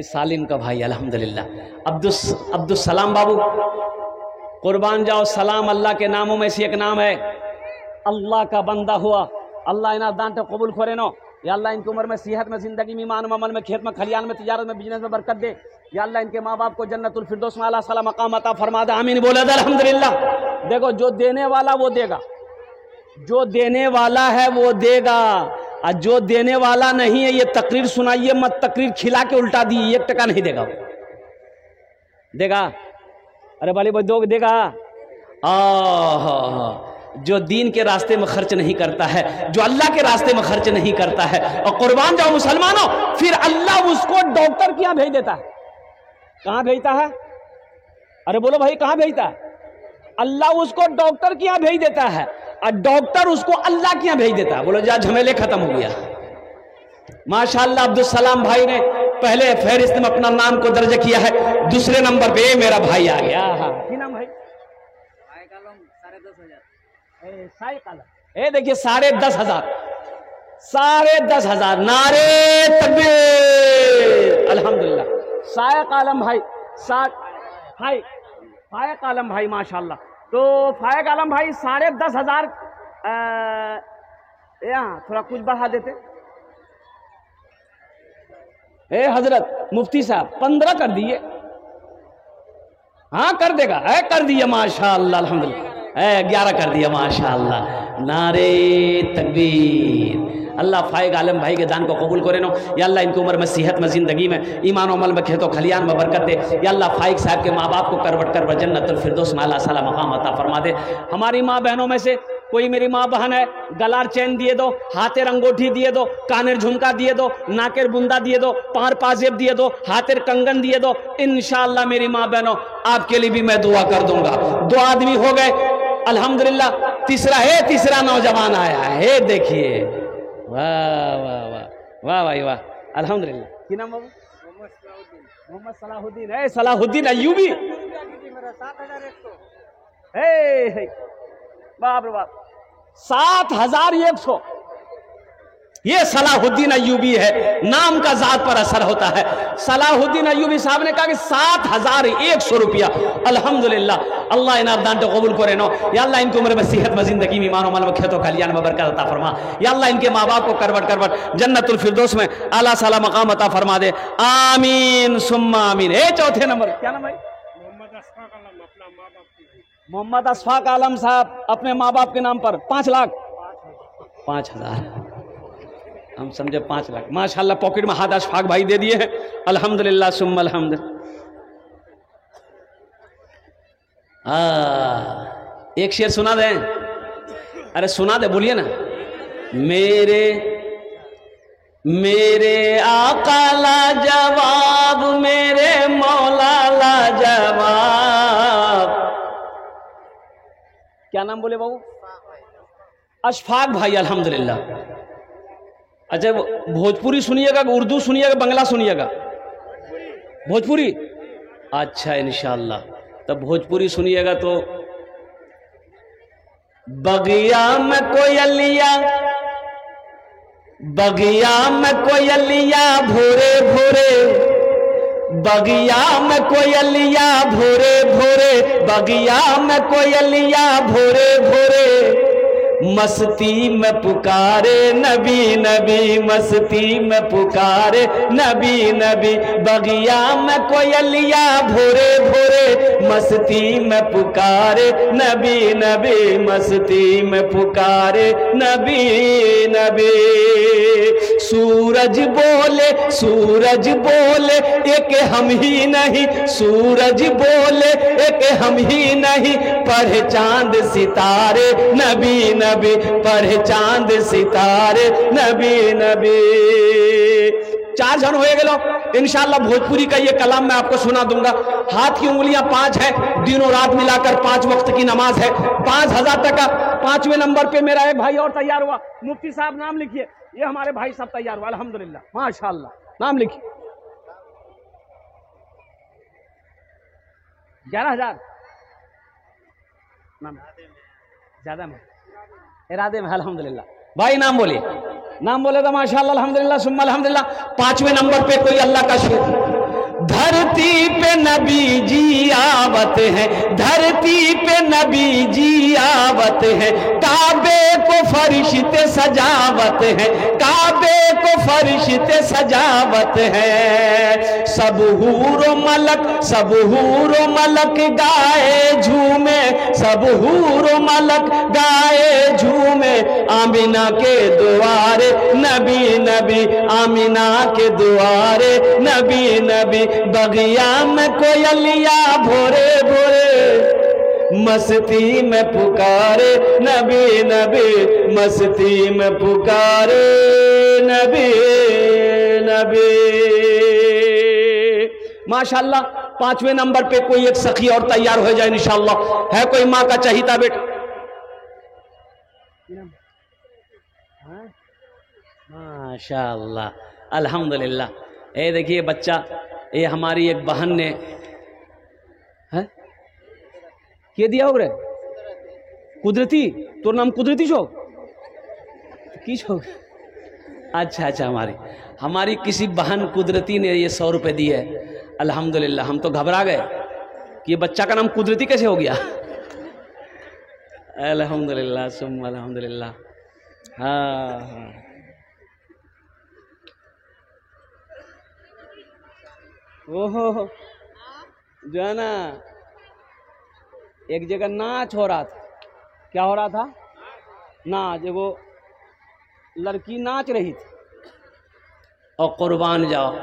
सालिम का भाई अल्हम्दुलिल्लाह। अब्दुल सलाम बाबू, कुर्बान जाओ। सलाम अल्लाह के नामों में से एक नाम है। अल्लाह का बंदा हुआ, अल्लाह इना दान तो कबूल करे नो। या अल्लाह इनकी उम्र में, सेहत में, जिंदगी में, ईमान में, अमल में, खेत में, खलियान में, तिजारत में, बिजनेस में बरकत दे। या अल्लाह इनके माँ बाप को जन्नतुल फिरदौस में आला साला मकाम अता फरमा दे। आमीन बोले अल्हम्दुलिल्लाह। देखो, जो देने वाला वो देगा, जो देने वाला है वो देगा, और जो देने वाला नहीं है, ये तकरीर सुनाइए मत, तकरीर खिला के उल्टा दी, 1 टका नहीं देगा। देगा? अरे भाई दोगे, देगा? जो दीन के रास्ते में खर्च नहीं करता है, जो अल्लाह के रास्ते में खर्च नहीं करता है, और कुर्बान जाओ मुसलमानों, फिर अल्लाह उसको डॉक्टर के यहाँ भेज देता है। कहाँ भेजता है? अरे बोलो भाई, कहाँ भेजता है? अल्लाह उसको डॉक्टर के यहाँ भेज देता है, और डॉक्टर उसको अल्लाह के यहाँ भेज देता है। बोलो जा, झमेले खत्म हो गया। माशाअल्लाह, अब्दुल सलाम भाई ने पहले फहरिस्त में अपना नाम को दर्ज किया है, दूसरे नंबर पे मेरा भाई आ गया। क्या नाम भाई? 10,500। देखिए 10,500, 10,500। नारे तकबीर, अल्हम्दुलिल्लाह। फायक आलम भाई, फायक आलम भाई माशाअल्लाह। तो फायक आलम भाई 10,500, यहाँ थोड़ा कुछ बढ़ा देते। हजरत मुफ्ती साहब 15 कर दिए। हाँ कर देगा, कर दिया माशाअल्लाह अल्हम्दुलिल्लाह। 11 कर दिया माशाअल्लाह। नारे तकबीर। अल्लाह फायक आलम भाई के दान को कबूल करे नो। या अल्लाह इनकी उम्र में, सेहत में, जिंदगी में, ईमान अमल में, खेतों खलियान में बरकत दे। या अल्लाह फायक साहब के माँ बाप को करवट कर जन्नतुल फिरदौस में आला साला मकाम अता फरमा दे। हमारी माँ बहनों में से कोई मेरी माँ बहन है, गलार चैन दिए दो, हाथेर अंगूठी दिए दो, कानेर झुमका दिए दो, नाकेर बुंदा दिए दो, पार पाजेब दिए दो, हाथेर कंगन दिए दो। इंशाअल्लाह मेरी माँ बहनों, आपके लिए भी मैं दुआ कर दूंगा। 2 आदमी हो गए अल्हम्दुलिल्लाह। तीसरा नौजवान आया है, देखिए। वाह वाह वाह वाह भाई वाह, अल्हम्दुलिल्लाह। क्या नाम बाबू? मोहम्मद सलाहुद्दीन। सलाहुद्दीन अय्यूबी। बाप रे बाप, 7,100। ये सलाहुद्दीन अय्यूबी है, नाम का जात पर असर होता है। सलाहुद्दीन अय्यूबी साहब ने कहा कि 7,100 रुपया। अल्हम्दुलिल्लाह, अल्लाह इनाम दान तो कबूल करे नो। या अल्लाह इनकी उम्र में, सेहत में, जिंदगी में, ईमान अमल में, खेतों खलियान में बरकत अता फरमा। या अल्लाह इनके माँ बाप को करवट जन्नतुल फिरदौस में आला साला मकाम अता फरमा दे। आमीन सुम्मा आमीन। चौथे नंबर, क्या नाम है? मोहम्मद अशफाक आलम साहब अपने माँ बाप के नाम पर 5 लाख 5,000, हम समझे 5 लाख। माशाअल्लाह, पॉकेट में हाथ अशफाक भाई दे दिए हैं। अल्हम्दुलिल्लाह सुम्मा अल्हम्दुलिल्लाह। एक शेर सुना दें? अरे सुना दे, बोलिए ना। मेरे आका ला जवाब, मेरे मौला ला जवाब। क्या नाम बोले बाबू? अशफाक भाई, अल्हम्दुलिल्लाह। अच्छा, भोजपुरी सुनिएगा, उर्दू सुनिएगा, बंगला सुनिएगा? भोजपुरी। अच्छा इंशाअल्लाह, तब भोजपुरी सुनिएगा तो बगिया में कोयलिया, बगिया में कोयलिया भोरे भोरे, बगिया में कोयलिया भोरे भोरे, बगिया में कोयलिया भोरे भोरे, मस्ती में पुकारे नबी नबी, मस्ती में पुकारे नबी नबी। बगिया में कोयलिया भोरे भोरे, मस्ती में पुकारे नबी नबी, मस्ती में पुकारे नबी नबी। सूरज बोले एक हम ही नहीं, सूरज बोले एक हम ही नहीं, पढ़े चांद सितारे नबी नबी, पढ़े चांद सितारे नबी नबी। 4 जन होए गेलो। इंशाअल्लाह भोजपुरी का ये कलाम मैं आपको सुना दूंगा। हाथ की उंगलियां 5 है, दिनों रात मिलाकर 5 वक्त की नमाज है। 5,000 टका। 5वें नंबर पे मेरा एक भाई और तैयार हुआ। मुफ्ती साहब नाम लिखिए। ये हमारे भाई सब तैयार हुआ अल्हम्दुलिल्लाह माशाअल्लाह। नाम लिखिए। 11,000 नाम ज्यादा में, इरादे में अल्हम्दुलिल्लाह। भाई नाम बोलिए। नाम बोले तो माशाअल्लाह अल्हम्दुलिल्लाह सुम्मा अल्हम्दुलिल्लाह। 5वें नंबर पे कोई अल्लाह का शेर। धरती पे नबी जी आवत है, धरती पे नबी जी आवत है, काबे को फरिश्ते सजावत है, काबे को फरिश्ते सजावत है। सब हूर मलक, सब हूर मलक गाए झूमे, सब हूर मलक गाए झूमे, आमिना के द्वारे नबी नबी, आमिना के द्वारे नबी नबी। बगिया में कोयलिया भोरे भोरे, मस्ती में पुकारे नबी नबी, मस्ती में पुकारे नबी नबी। माशाअल्लाह 5वें नंबर पे कोई एक सखी और तैयार हो जाए इंशाअल्लाह। है कोई माँ का चहीता बेटा? माशाअल्लाह अल्हम्दुलिल्लाह। ये देखिए बच्चा, ये हमारी एक बहन ने है क्या दिया हो रे? कुदरती, तो नाम कुदरती छो की छो? अच्छा अच्छा, हमारी किसी बहन कुदरती ने ये 100 रुपए दिए अल्हम्दुलिल्लाह। हम तो घबरा गए कि ये बच्चा का नाम कुदरती कैसे हो गया। अल्हम्दुलिल्लाह सुम्मा अल्हम्दुलिल्लाह। हाँ हाँ, ओहो, जो है ना एक जगह नाच हो रहा था। क्या हो रहा था? नाच, वो लड़की नाच रही थी और कुर्बान जाओ।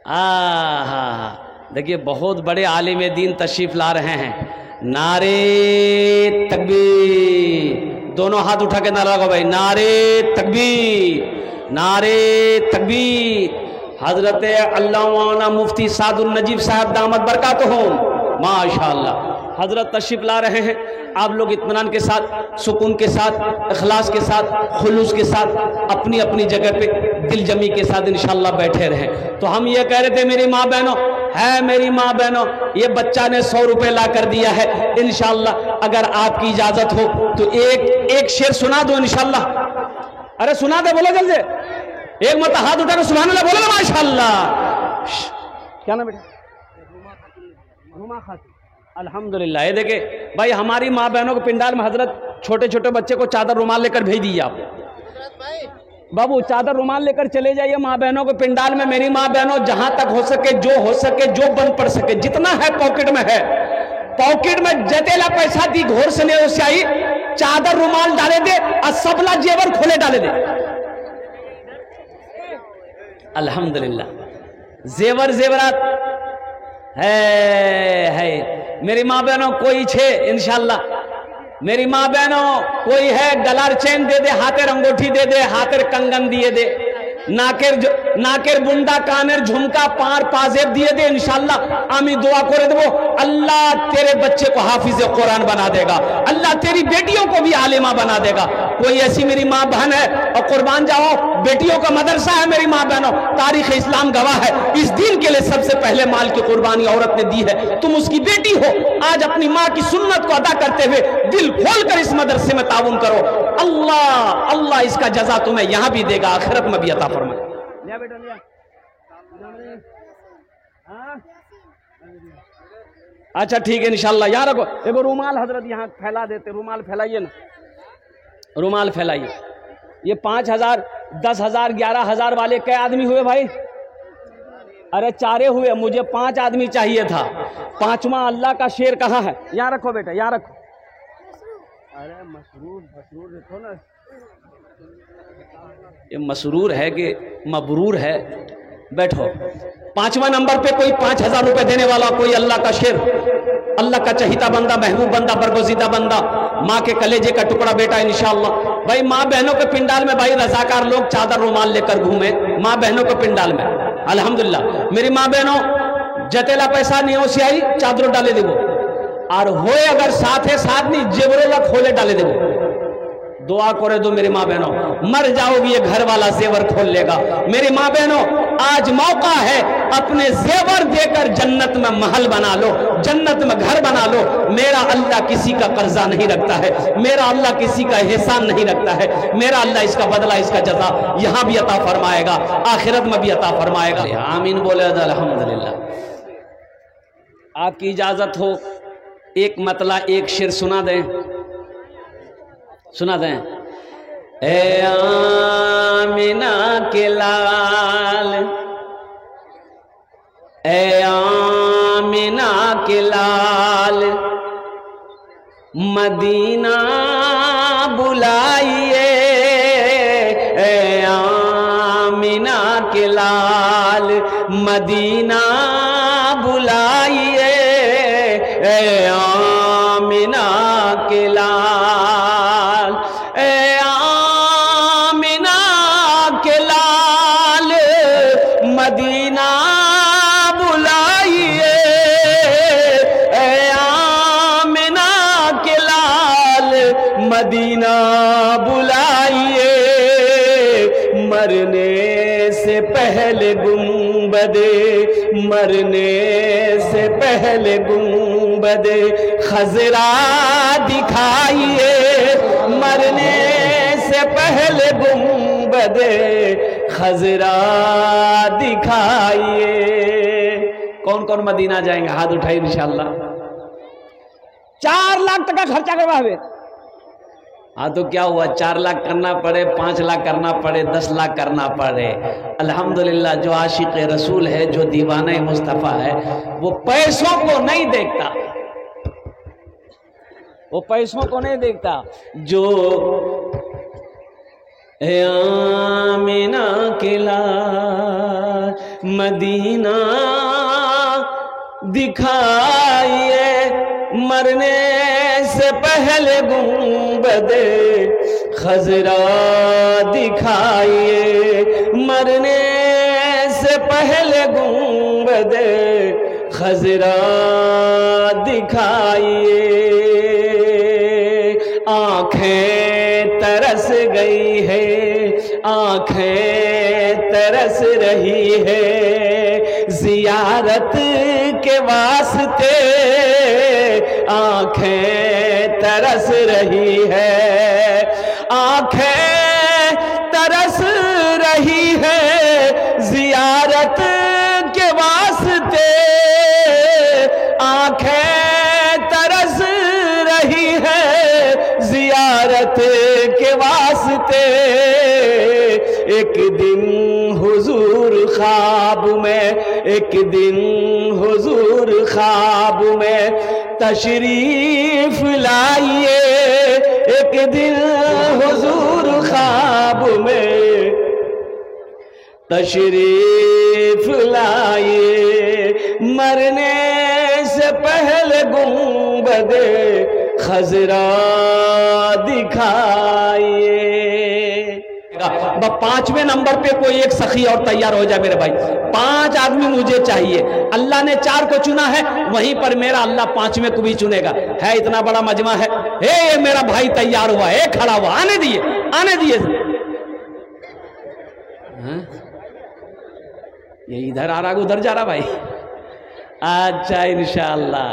हा, देखिए बहुत बड़े आलिम दीन तशरीफ ला रहे हैं। नारे तकबीर, दोनों हाथ उठा के नारा लगाओ भाई, नारे तकबीर, नारे तकबीर। हजरत अल्लामा मुफ्ती सादुल नजीब साहब दामत बरकातुहुम माशाअल्लाह हजरत तशरीफ ला रहे हैं। आप लोग इत्मीनान के साथ, सुकून के साथ, इखलास के साथ, खुलूस के साथ अपनी अपनी जगह पे दिल जमी के साथ इंशाअल्लाह बैठे रहें। तो हम ये कह रहे थे मेरी माँ बहनों, है मेरी माँ बहनों, ये बच्चा ने 100 रुपए ला कर दिया है। इंशाअल्लाह अगर आपकी इजाजत हो तो एक शेर सुना दो इंशाअल्लाह। अरे सुना दे, बोलो जल्दी, एक मत हाथ उठा के सुभान अल्लाह बोलो ना माशाअल्लाह। क्या नाम बेटा? रुमा खातून अल्हम्दुलिल्लाह। ये देखे भाई, हमारी माँ बहनों के पिंडाल में हजरत छोटे छोटे बच्चे को चादर रुमाल लेकर भेज दीजिए। आप बाबू चादर रुमाल लेकर चले जाइए माँ बहनों के पिंडाल में। मेरी माँ बहनों, जहां तक हो सके, जो हो सके, जो बन पड़ सके, जितना है पॉकेट में है, पॉकेट में जतेला पैसा दी घोर से नहीं उससे आई, चादर रुमाल डाले दे और सबला जेवर खोले डाले दे। अल्हम्दुलिल्लाह जेवर जेवरात है। मेरी माँ बहनों कोई छे इंशाअल्लाह, मेरी माँ बहनों कोई है गलार चैन दे दे, हाथेर अंगूठी दे दे, हाथेर कंगन दिए दे, नाकेर बुंदा, कानेर झुमका, पार पाजेब दिए दे इंशाअल्लाह। आमी दुआ करे देबो, अल्लाह तेरे बच्चे को हाफिज कुरान बना देगा, अल्लाह तेरी बेटियों को भी आलिमा बना देगा। कोई ऐसी मेरी माँ बहन है और कुर्बान जाओ, बेटियों का मदरसा है मेरी माँ बहनों, तारीख इस्लाम गवाह है, इस दीन के लिए सबसे पहले माल की कुर्बानी औरत ने दी है। तुम उसकी बेटी हो, आज अपनी माँ की सुन्नत को अदा करते हुए दिल खोलकर इस मदरसे में ताउन करो। अल्लाह अल्लाह इसका जजा तुम्हें यहां भी देगा, आखिरत में भी अता फरमाए। लिया बेटा लिया। अच्छा ठीक है इंशाअल्लाह। यहाँ रखो, देखो रुमाल हजरत यहाँ फैला देते, रुमाल फैलाइए ना, रुमाल फैलाइए। ये 5,000, 10,000, 11,000 वाले कई आदमी हुए भाई? अरे 4 हुए, मुझे 5 आदमी चाहिए था। 5वां अल्लाह का शेर कहाँ है? यहाँ रखो बेटा, यहाँ रखो। अरे मसरूर देखो ना, ये मसरूर है कि मबरूर है? बैठो। 5वां नंबर पे कोई 5,000 रुपए देने वाला, कोई अल्लाह का शेर, अल्लाह का चहीता बंदा, महबूब बंदा, बरगुज़ीदा बंदा, माँ के कलेजे का टुकड़ा बेटा इंशाअल्लाह। भाई माँ बहनों के पिंडाल में भाई रजाकार लोग चादर रुमाल लेकर घूमे माँ बहनों के पिंडाल में, अल्हम्दुलिल्लाह। मेरी माँ बहनों जतेला पैसा नहीं हो सियाई चादरों डाले देवो, और होए अगर साथ है साथ नहीं जेवरों ला खोले डाले देवो। दुआ करे दो मेरी माँ बहनों, मर जाओगी ये घर वाला जेवर खोल लेगा। मेरी माँ बहनों, आज मौका है, अपने जेवर देकर जन्नत में महल बना लो, जन्नत में घर बना लो। मेरा अल्लाह किसी का कर्जा नहीं रखता है, मेरा अल्लाह किसी का एहसान नहीं रखता है। मेरा अल्लाह इसका बदला, इसका जजा यहां भी अता फरमाएगा, आखिरत में भी अता फरमाएगा। आमीन बोले अल्हम्दुलिल्लाह। आपकी इजाजत हो एक मतला एक शेर सुना दें, सुना दें। ए आमिना के लाल, ए आमिना के लाल, मदीना बुलाइए। ए आमिना के लाल, मदीना बुलाइए। ए आमिना के लाल, ए आमिना के लाल, मदीना बुलाइए। ए आमिना के लाल, मदीना बुलाइए। मरने से पहले गुंबदे, मरने से पहले गुंबदे खजरा दिखाइए। मरने से पहले गुंबदे खजरा दिखाइए। कौन कौन मदीना जाएंगे? हाथ उठाइए इंशाअल्लाह। 4 लाख टका खर्चा करवा हुए। हाँ तो क्या हुआ, 4 लाख करना पड़े, 5 लाख करना पड़े, 10 लाख करना पड़े। अल्हम्दुलिल्लाह, जो आशिक रसूल है, जो दीवाना मुस्तफ़ा है, वो पैसों को नहीं देखता, वो पैसों को नहीं देखता। जो आमिना के लाल, मदीना दिखाइए। मरने से पहले गुंबदे खजरा दिखाइए। मरने से पहले गुंबदे खजरा दिखाइए। आंखें तरस गई है, आंखें तरस रही है जियारत के वास्ते। आंखें तरस रही है, आंखें तरस रही है जियारत के वास्ते। आंखें तरस रही है जियारत के वास्ते। एक दिन हुजूर ख्वाब में, एक दिन हुजूर ख्वाब में तशरीफ लाइए। एक दिन हुजूर ख्वाब में तशरीफ लाइए। मरने से पहले गुंबदे खजरा दिखाइए। 5वें नंबर पे कोई एक सखी और तैयार हो जाए मेरे भाई। 5 आदमी मुझे चाहिए। अल्लाह ने 4 को चुना है, वहीं पर मेरा अल्लाह 5वें को भी चुनेगा। है इतना बड़ा मजमा है। हे मेरा भाई तैयार हुआ है, खड़ा हुआ, आने दिए, आने दिए। ये इधर आ रहा, उधर जा रहा भाई। अच्छा इंशाअल्लाह,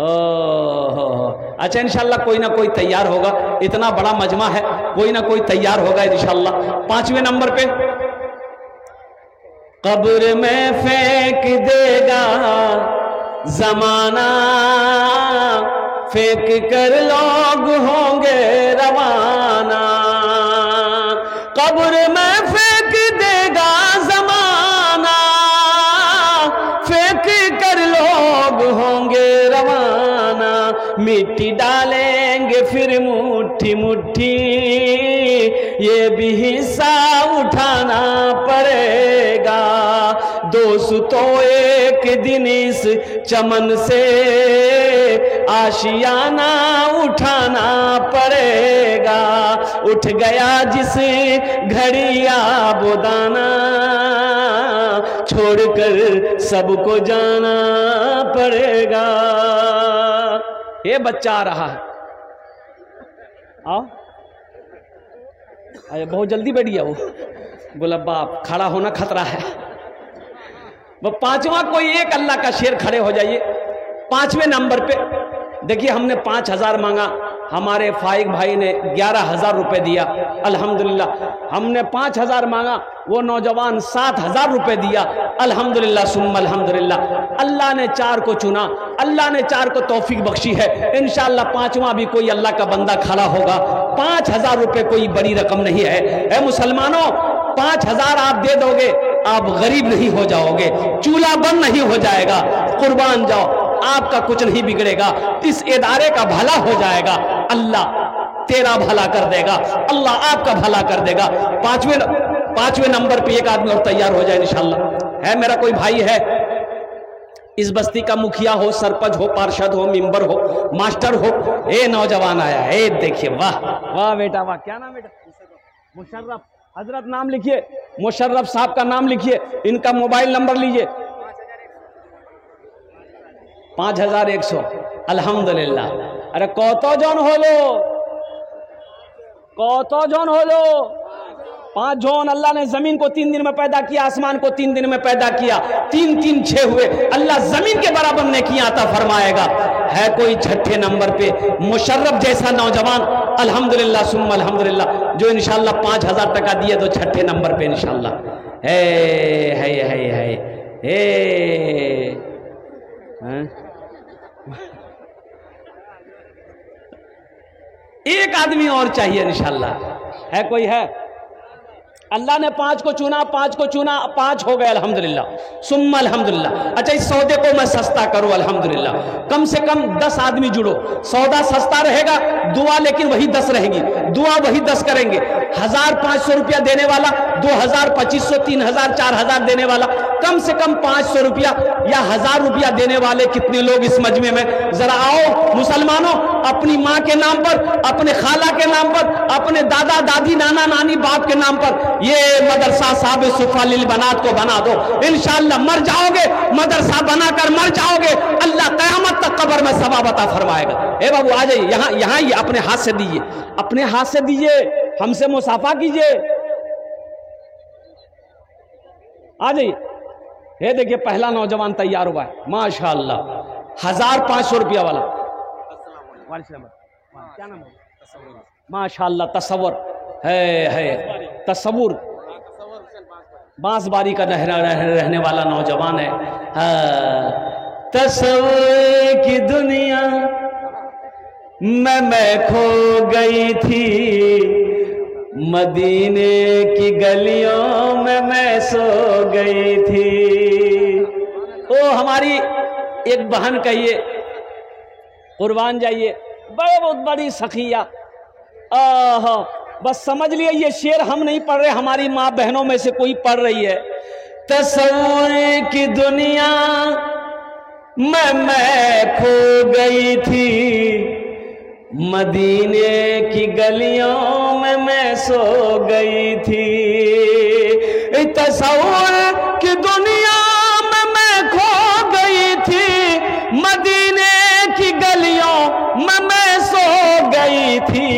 ओहो, अच्छा इंशाअल्लाह कोई ना कोई तैयार होगा। इतना बड़ा मजमा है, कोई ना कोई तैयार होगा इंशाअल्लाह। 5वें नंबर पे कब्र में फेंक देगा जमाना, फेंक कर लोग होंगे रवाना। कब्र में फेंक देगा जमाना, फेंक कर लोग होंगे रवाना। मिट्टी डालेंगे फिर मुट्ठी मुट्ठी, ये भी हिस्सा उठाना पड़ेगा। दोस्तों एक दिन इस चमन से आशियाना उठाना पड़ेगा। उठ गया जिस घड़िया बोदाना, छोड़कर सबको जाना पड़ेगा। ये बच्चा आ रहा है, आओ अरे बहुत जल्दी बैठ गया वो, बोला बाप खड़ा होना खतरा है। वो पांचवा कोई एक अल्लाह का शेर खड़े हो जाइए। पांचवें नंबर पे देखिए, हमने 5,000 मांगा, हमारे फाइक भाई ने 11,000 रुपए दिया, अल्हम्दुलिल्लाह। हमने 5,000 मांगा, वो नौजवान 7,000 रुपए दिया, अल्हम्दुलिल्लाह सुम्मा अल्हम्दुलिल्लाह। अल्लाह ने 4 को चुना, अल्लाह ने 4 को तौफीक बख्शी है। इंशाअल्लाह 5वां भी कोई अल्लाह का बंदा खड़ा होगा। 5,000 रुपए कोई बड़ी रकम नहीं है। ए मुसलमानों, 5,000 आप दे दोगे, आप गरीब नहीं हो जाओगे, चूल्हा बंद नहीं हो जाएगा, कुर्बान जाओ, आपका कुछ नहीं बिगड़ेगा, इस इदारे का भला हो जाएगा, अल्लाह तेरा भला कर देगा, अल्लाह आपका भला कर देगा। पांचवें नंबर पे एक आदमी और तैयार हो जाए इंशाअल्लाह। है मेरा कोई भाई है इस बस्ती का, मुखिया हो, सरपंच हो, पार्षद हो, मेंबर हो, मास्टर हो, ए नौजवान आया है, देखिए वाह वाह बेटा वाह। क्या नाम बेटा? मुशर्रफ। हजरत नाम लिखिए, मुशर्रफ साहब का नाम लिखिए, इनका मोबाइल नंबर लीजिए। 5,100 अल्हम्दुलिल्लाह। अरे कौतो जन होलो, कौतो जन होलो? 5 जौन। अल्लाह ने जमीन को 3 दिन में पैदा किया, आसमान को 3 दिन में पैदा किया, 3 3 6 हुए। अल्लाह जमीन के बराबर ने किया आता फरमाएगा। है कोई 6ठे नंबर पे मुशर्रफ जैसा नौजवान, अल्हम्दुलिल्लाह सुम्मा अल्हम्दुलिल्लाह, जो इंशाअल्लाह 5,000 टका दिए तो 6ठे नंबर पे इंशाअल्लाह। एक आदमी और चाहिए इंशाअल्लाह। है कोई? है? अल्लाह ने 5 को चुना, 5 को चुना, 5 हो गए अल्हम्दुलिल्लाह सुम्मा अल्हम्दुलिल्लाह। अच्छा, इस सौदे को मैं सस्ता करूं अल्हम्दुलिल्लाह। कम से कम 10 आदमी जुड़ो, सौदा सस्ता रहेगा, दुआ लेकिन वही 10 रहेगी, दुआ वही 10 करेंगे। 1,500 रुपया देने वाला, 2,000, 2,500, 3,000, 4,000 देने वाला, कम से कम 500 रुपया या 1,000 रुपया देने वाले कितने लोग इस मजमे में? जरा आओ मुसलमानों, अपनी माँ के नाम पर, अपने खाला के नाम पर, अपने दादा दादी, नाना नानी, बाप के नाम पर ये मदरसा साहब सुफा लिल बनात को बना दो। इंशाअल्लाह मर जाओगे, मदरसा बनाकर मर जाओगे, अल्लाह कयामत तक कब्र में सवाब अता फरमाएगा। ए बाबू आ जाइए, यहाँ ये अपने हाथ से दीजिए, अपने हाथ से दीजिए, हमसे मुसाफा कीजिए, आ जाइए। ये देखिए पहला नौजवान तैयार हुआ है माशाअल्लाह, 1,500 रुपया वाला। क्या नाम है? माशाअल्लाह, तसव्वुर है तसव्वुर, बांसबारी का रहने वाला नौजवान है। तसव्वुर की दुनिया में मैं खो गई थी, मदीने की गलियों में मैं सो गई थी। ओ हमारी एक बहन कहिए, कुर्बान जाइए, बहुत बड़ी सखिया। बस समझ लिए ये शेर हम नहीं पढ़ रहे, हमारी माँ बहनों में से कोई पढ़ रही है। तसव्वुर की दुनिया में मैं खो गई थी, मदीने की गलियों में मैं सो गई थी। तसव्वुर की दुनिया में मैं खो गई थी, मदीने की गलियों में मैं सो गई थी।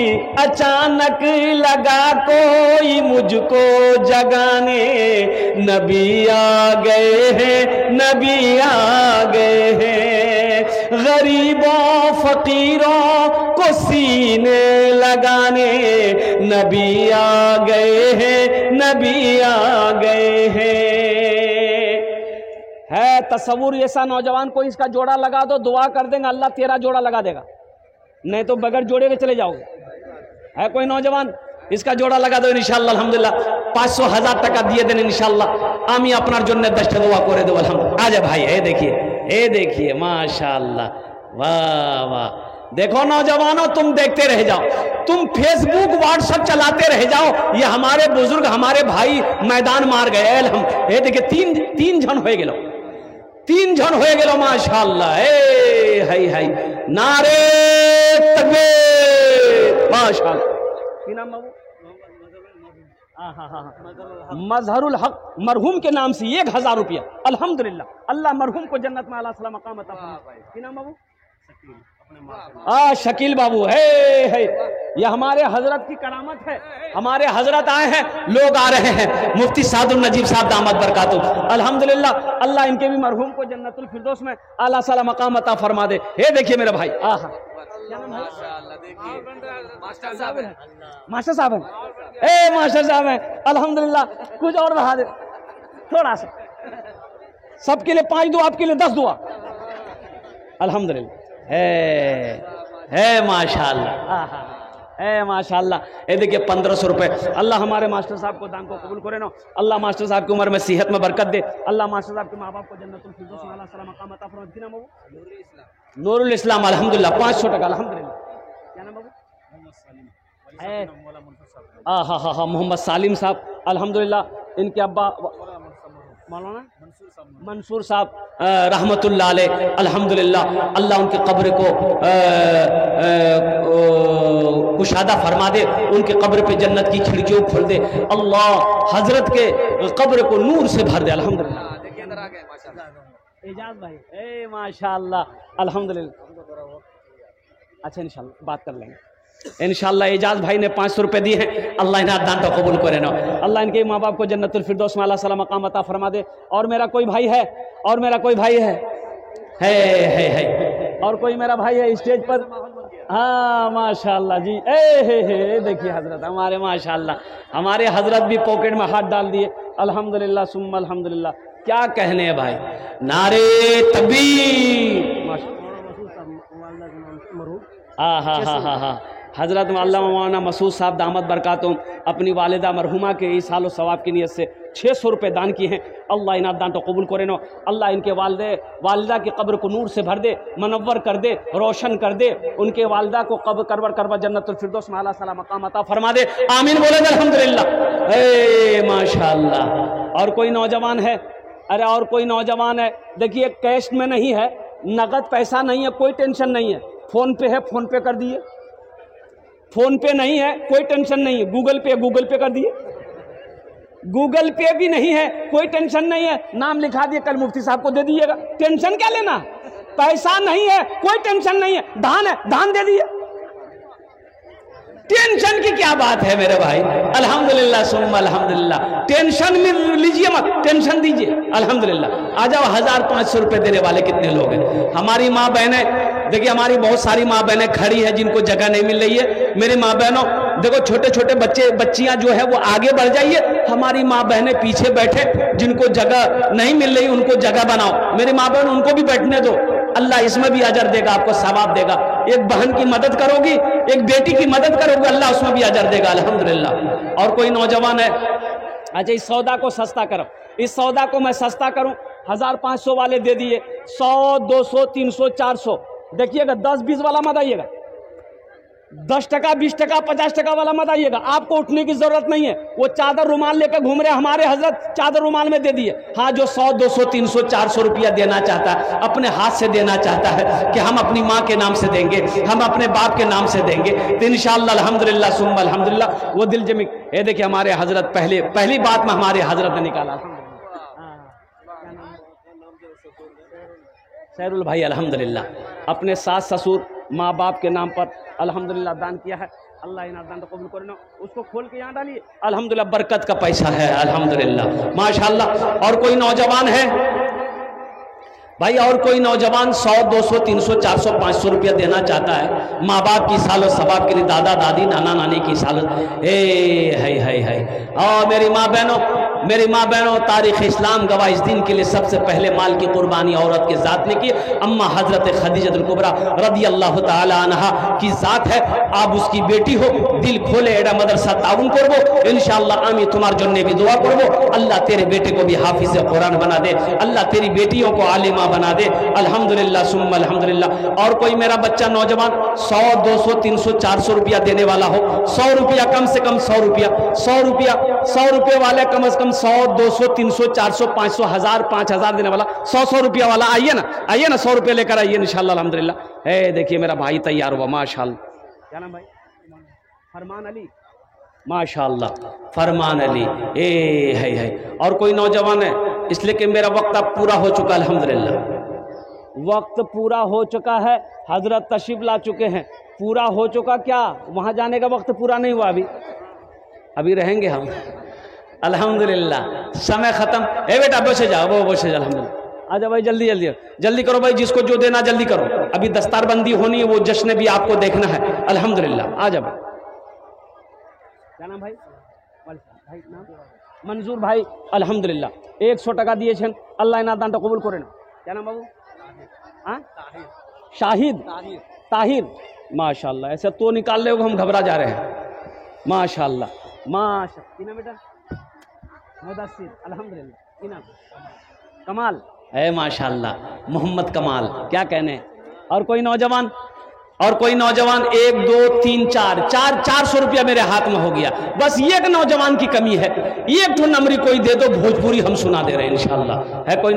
अचानक लगा कोई मुझको जगाने, नबी आ गए हैं, नबी आ गए हैं, गरीबों फकीरों को सीने लगाने, नबी आ गए हैं, नबी आ गए हैं। है तसव्वुर ऐसा नौजवान, कोई इसका जोड़ा लगा दो, दुआ कर देंगे अल्लाह तेरा जोड़ा लगा देगा, नहीं तो बगैर जोड़े के चले जाओगे। है कोई नौजवान? इसका जोड़ा लगा दो इंशाअल्लाह अल्हम्दुलिल्लाह। 500 1000 टका दिए देने इंशाअल्लाह। आमी अपनार जन्य 10 दुआ करे दो अल्हम्दुलिल्लाह। आजा भाई, ये देखिए माशाअल्लाह, वाह वाह। देखो नौजवानों, तुम देखते रह जाओ, तुम फेसबुक व्हाट्सएप चलाते रह जाओ। ये हमारे बुजुर्ग, हमारे भाई मैदान मार गए। ये देखिए तीन जन हो गेलो, 3 जन हो गेलो माशाअल्लाह। है नारे तकबीर माशाअल्लाह। की नाम बाबू? मजहरुल हक मरहूम के नाम से 1,000 रुपया अल्हम्दुलिल्लाह। अल्लाह मरहूम को जन्नत में आला सलाम मकाम अता फरमाए। की नाम बाबू? शकील बाबू है। ये हमारे हजरत की करामत है। हमारे हजरत आए हैं, लोग आ रहे हैं, मुफ्ती सादुल नजीब साहब दामत बरकातुहू, अल्हम्दुलिल्लाह, अल्लाह इनके भी मरहूम को जन्नतुल फिरदौस में आला साला मकाम अता फरमा दे। ये देखिए मेरे भाई, आहा मास्टर साहब हैं, मास्टर साहब हैं, ए मास्टर साहब हैं, अल्हम्दुलिल्लाह। कुछ और बढ़ा दे थोड़ा सा, सबके लिए 5 दुआ, आपके लिए 10 दुआ, अल्हम्दुलिल्लाह। है माशाअल्लाह, है माशाअल्लाह। ये देखिए 1500 रुपए। अल्लाह हमारे मास्टर साहब को दान को कबूल करे ना, अल्लाह मास्टर साहब की उम्र में सेहत में बरकत दे, अल्लाह मास्टर साहब के माँ बाप को जन्नतुल फिरदौस में आला साला मकाम अता फरमा दे। नाम बाबू नूरुल इस्लाम, अल्हम्दुलिल्लाह, 500 टका, अल्हम्दुलिल्लाह। क्या नाम बाबू? हाँ, मोहम्मद सालिम साहब, अल्हम्दुलिल्लाह। इनके अब्बा मौलाना मंसूर साहब रहमतुल्लाह अलैह, अल्हम्दुलिल्लाह। अल्लाह उनके कब्र को कुशादा फरमा दे, उनके कब्र पे जन्नत की खिड़कियों खोल दे, अल्लाह हजरत के कब्र को नूर से भर दे, अल्हम्दुलिल्लाह। एजाज भाई, ए माशाअल्लाह, अल्हम्दुलिल्लाह। अच्छा इंशाल्लाह बात कर लेंगे इंशाल्लाह। एजाज भाई ने 500 रुपए दिए हैं, अल्लाह इन्हें दान तो कबूल करे ना, अल्लाह इनके माँ बाप को जन्नतुल फिरदौस में आला साला मकाम अता फरमा दे। और मेरा कोई भाई है, और मेरा कोई भाई है, और कोई मेरा भाई है स्टेज पर, हाँ माशाअल्लाह जी। हे देखिए हजरत हमारे, माशाअल्लाह, हमारे हजरत भी पॉकेट में हाथ डाल दिए, अल्हम्दुलिल्लाह सुम्मा अल्हम्दुलिल्लाह। क्या कहने हैं भाई, नारे तकबीर। हाँ, हजरत अल्लामा मौलाना मसूद साहब दामत बरकातुहू अपनी वालिदा मरहुमा के इस हाल सवाब की नीयत से 600 रुपये दान किए हैं, अल्लाह इनात दान तो कबूल करे नो, अल्लाह इनके वालिदा की कब्र को नूर से भर दे, मनव्वर कर दे, रोशन कर दे, उनके वालिदा को कब्र करवा जन्नतुल फिरदौस में आला साला मकाम अता फरमा दे, आमीन बोले अल्हम्दुलिल्लाह। ए माशाअल्लाह। और कोई नौजवान है, अरे और कोई नौजवान है, देखिए कैश में नहीं है, नगद पैसा नहीं है, कोई टेंशन नहीं है, फोन पे है, फोन पे कर दिए, फोन पे नहीं है, कोई टेंशन नहीं है, गूगल पे कर दिए, गूगल पे भी नहीं है, कोई टेंशन नहीं है, नाम लिखा दिए, कल मुफ्ती साहब को दे दीजिएगा, टेंशन क्या लेना। पैसा नहीं है, कोई टेंशन नहीं है, धान है, धान दे दिए, टेंशन की क्या बात है मेरे भाई, अल्हम्दुलिल्लाह सुम्मा अल्हम्दुलिल्लाह। टेंशन में लीजिए मत, टेंशन दीजिए, अल्हम्दुलिल्लाह। आ जाओ, 1500 रुपए देने वाले कितने लोग हैं। हमारी माँ बहनें, देखिए हमारी बहुत सारी माँ बहनें खड़ी हैं जिनको जगह नहीं मिल रही है। मेरी माँ बहनों देखो, छोटे छोटे बच्चे बच्चियां जो है वो आगे बढ़ जाइए, हमारी माँ बहनें पीछे बैठे, जिनको जगह नहीं मिल रही उनको जगह बनाओ। मेरी माँ बहन उनको भी बैठने दो, अल्लाह इसमें भी अजर देगा, आपको सवाब देगा। एक बहन की मदद करोगी, एक बेटी की मदद करोगी, अल्लाह उसमें भी अजर देगा, अल्हम्दुलिल्लाह। और कोई नौजवान है, अच्छा इस सौदा को सस्ता करो, इस सौदा को मैं सस्ता करूं, 1500 वाले दे दिए, 100 200 300 400। देखिएगा 10-20 वाला मत आइएगा, 10 टका 20 टका 50 टका वाला मत आइएगा, आपको उठने की जरूरत नहीं है। वो चादर रुमाल लेकर घूम रहे, हमारे हजरत चादर रुमाल में दे दिए। हाँ, जो 100 200 300 400 रुपया देना चाहता है, अपने हाथ से देना चाहता है कि हम अपनी माँ के नाम से देंगे, हम अपने बाप के नाम से देंगे, तो इंशाअल्लाह अल्हम्दुलिल्लाह सुम्मा अल्हम्दुलिल्लाह वो दिल जमी। ये देखिए हमारे हजरत पहली बात में हमारे हजरत ने निकाला, सैरुल भाई अल्हम्दुलिल्लाह, अपने सास ससुर माँ बाप के नाम पर अल्हम्दुलिल्लाह दान किया है, अल्लाह इन्हें दान तो कबूल करे ना। उसको खोल के यहाँ डालिए, अल्हम्दुलिल्लाह बरकत का पैसा है, अल्हम्दुलिल्लाह माशाअल्लाह। और कोई नौजवान है भाई, और कोई नौजवान 100 200 300 400 500 रुपया देना चाहता है, माँ बाप की सालो सबाब के लिए, दादा दादी नाना नानी की सालो, है। और मेरी माँ बहनों तारीख़ इस्लाम गवाह इस दिन के लिए सबसे पहले माल की कुर्बानी औरत के ज़ात ने की। अम्मा हज़रत खदीजतुल कुबरा रज़ी अल्लाह ताला अन्हा की ज़ात है। आप उसकी बेटी हो, दिल खोले एडा मदरसा ताउन करबो, इंशाअल्लाह आमी तुम्हार जन्ने भी दुआ करबो, अल्लाह तेरे बेटे को भी हाफिज़ कुरान बना दे, अल्लाह तेरी बेटियों को आलिमा बना दे, अल्हम्दुलिल्लाह सुम्मा अल्हम्दुलिल्लाह। और कोई मेरा बच्चा नौजवान 100 200 300 400 रुपया देने वाला हो, 100 रुपया कम से कम, 100 रुपये वाले कम से कम 100 200 300 400 500 1000 5000 देने वाला, 100 रुपया वाला आइए ना 100 रुपये लेकर आइए इंशाअल्लाह अल्हम्दुलिल्लाह। है देखिए मेरा भाई तैयार हुआ माशाअल्लाह। क्या नाम भाई? फरमान अली, माशाअल्लाह फरमान अली। है और कोई नौजवान है, इसलिए कि मेरा वक्त अब पूरा हो चुका अल्हम्दुलिल्लाह। वक्त पूरा हो चुका है, हजरत तशरीफ ला चुके हैं। पूरा हो चुका क्या, वहां जाने का वक्त पूरा नहीं हुआ, अभी रहेंगे हम। अल्हम्दुलिल्लाह समय खत्म। ए बेटा बसे जाओ, वो बसे जाओ। अल्हम्दुलिल्लाह आजा भाई, जल्दी जल्दी जल्दी करो भाई, जिसको जो देना जल्दी करो, अभी दस्तारबंदी होनी है, वो जश्न भी आपको देखना है। अल्हम्दुलिल्लाह आजा भाई। क्या नाम भाई? भाई नाम मंजूर भाई। अल्हम्दुलिल्लाह 100 টাকা দিয়েছেন, আল্লাহ না দানটা কবুল করে না। क्या नाम बाबू? शाहिद ताहिर, माशाल्लाह। ऐसे तो निकाल ले, हम घबरा जा रहे हैं। माशाल्लाह माशाल्लाह। बेटा मुदस्सिर, अल्हम्दुलिल्लाह। कमाल है माशाल्लाह, मोहम्मद कमाल, क्या कहने। और कोई नौजवान, 1 2 3 400 रुपया मेरे हाथ में हो गया। बस एक नौजवान की कमी है, एक ठो नंबरी कोई दे दो, भोजपुरी हम सुना दे रहे हैं इंशाल्लाह। है कोई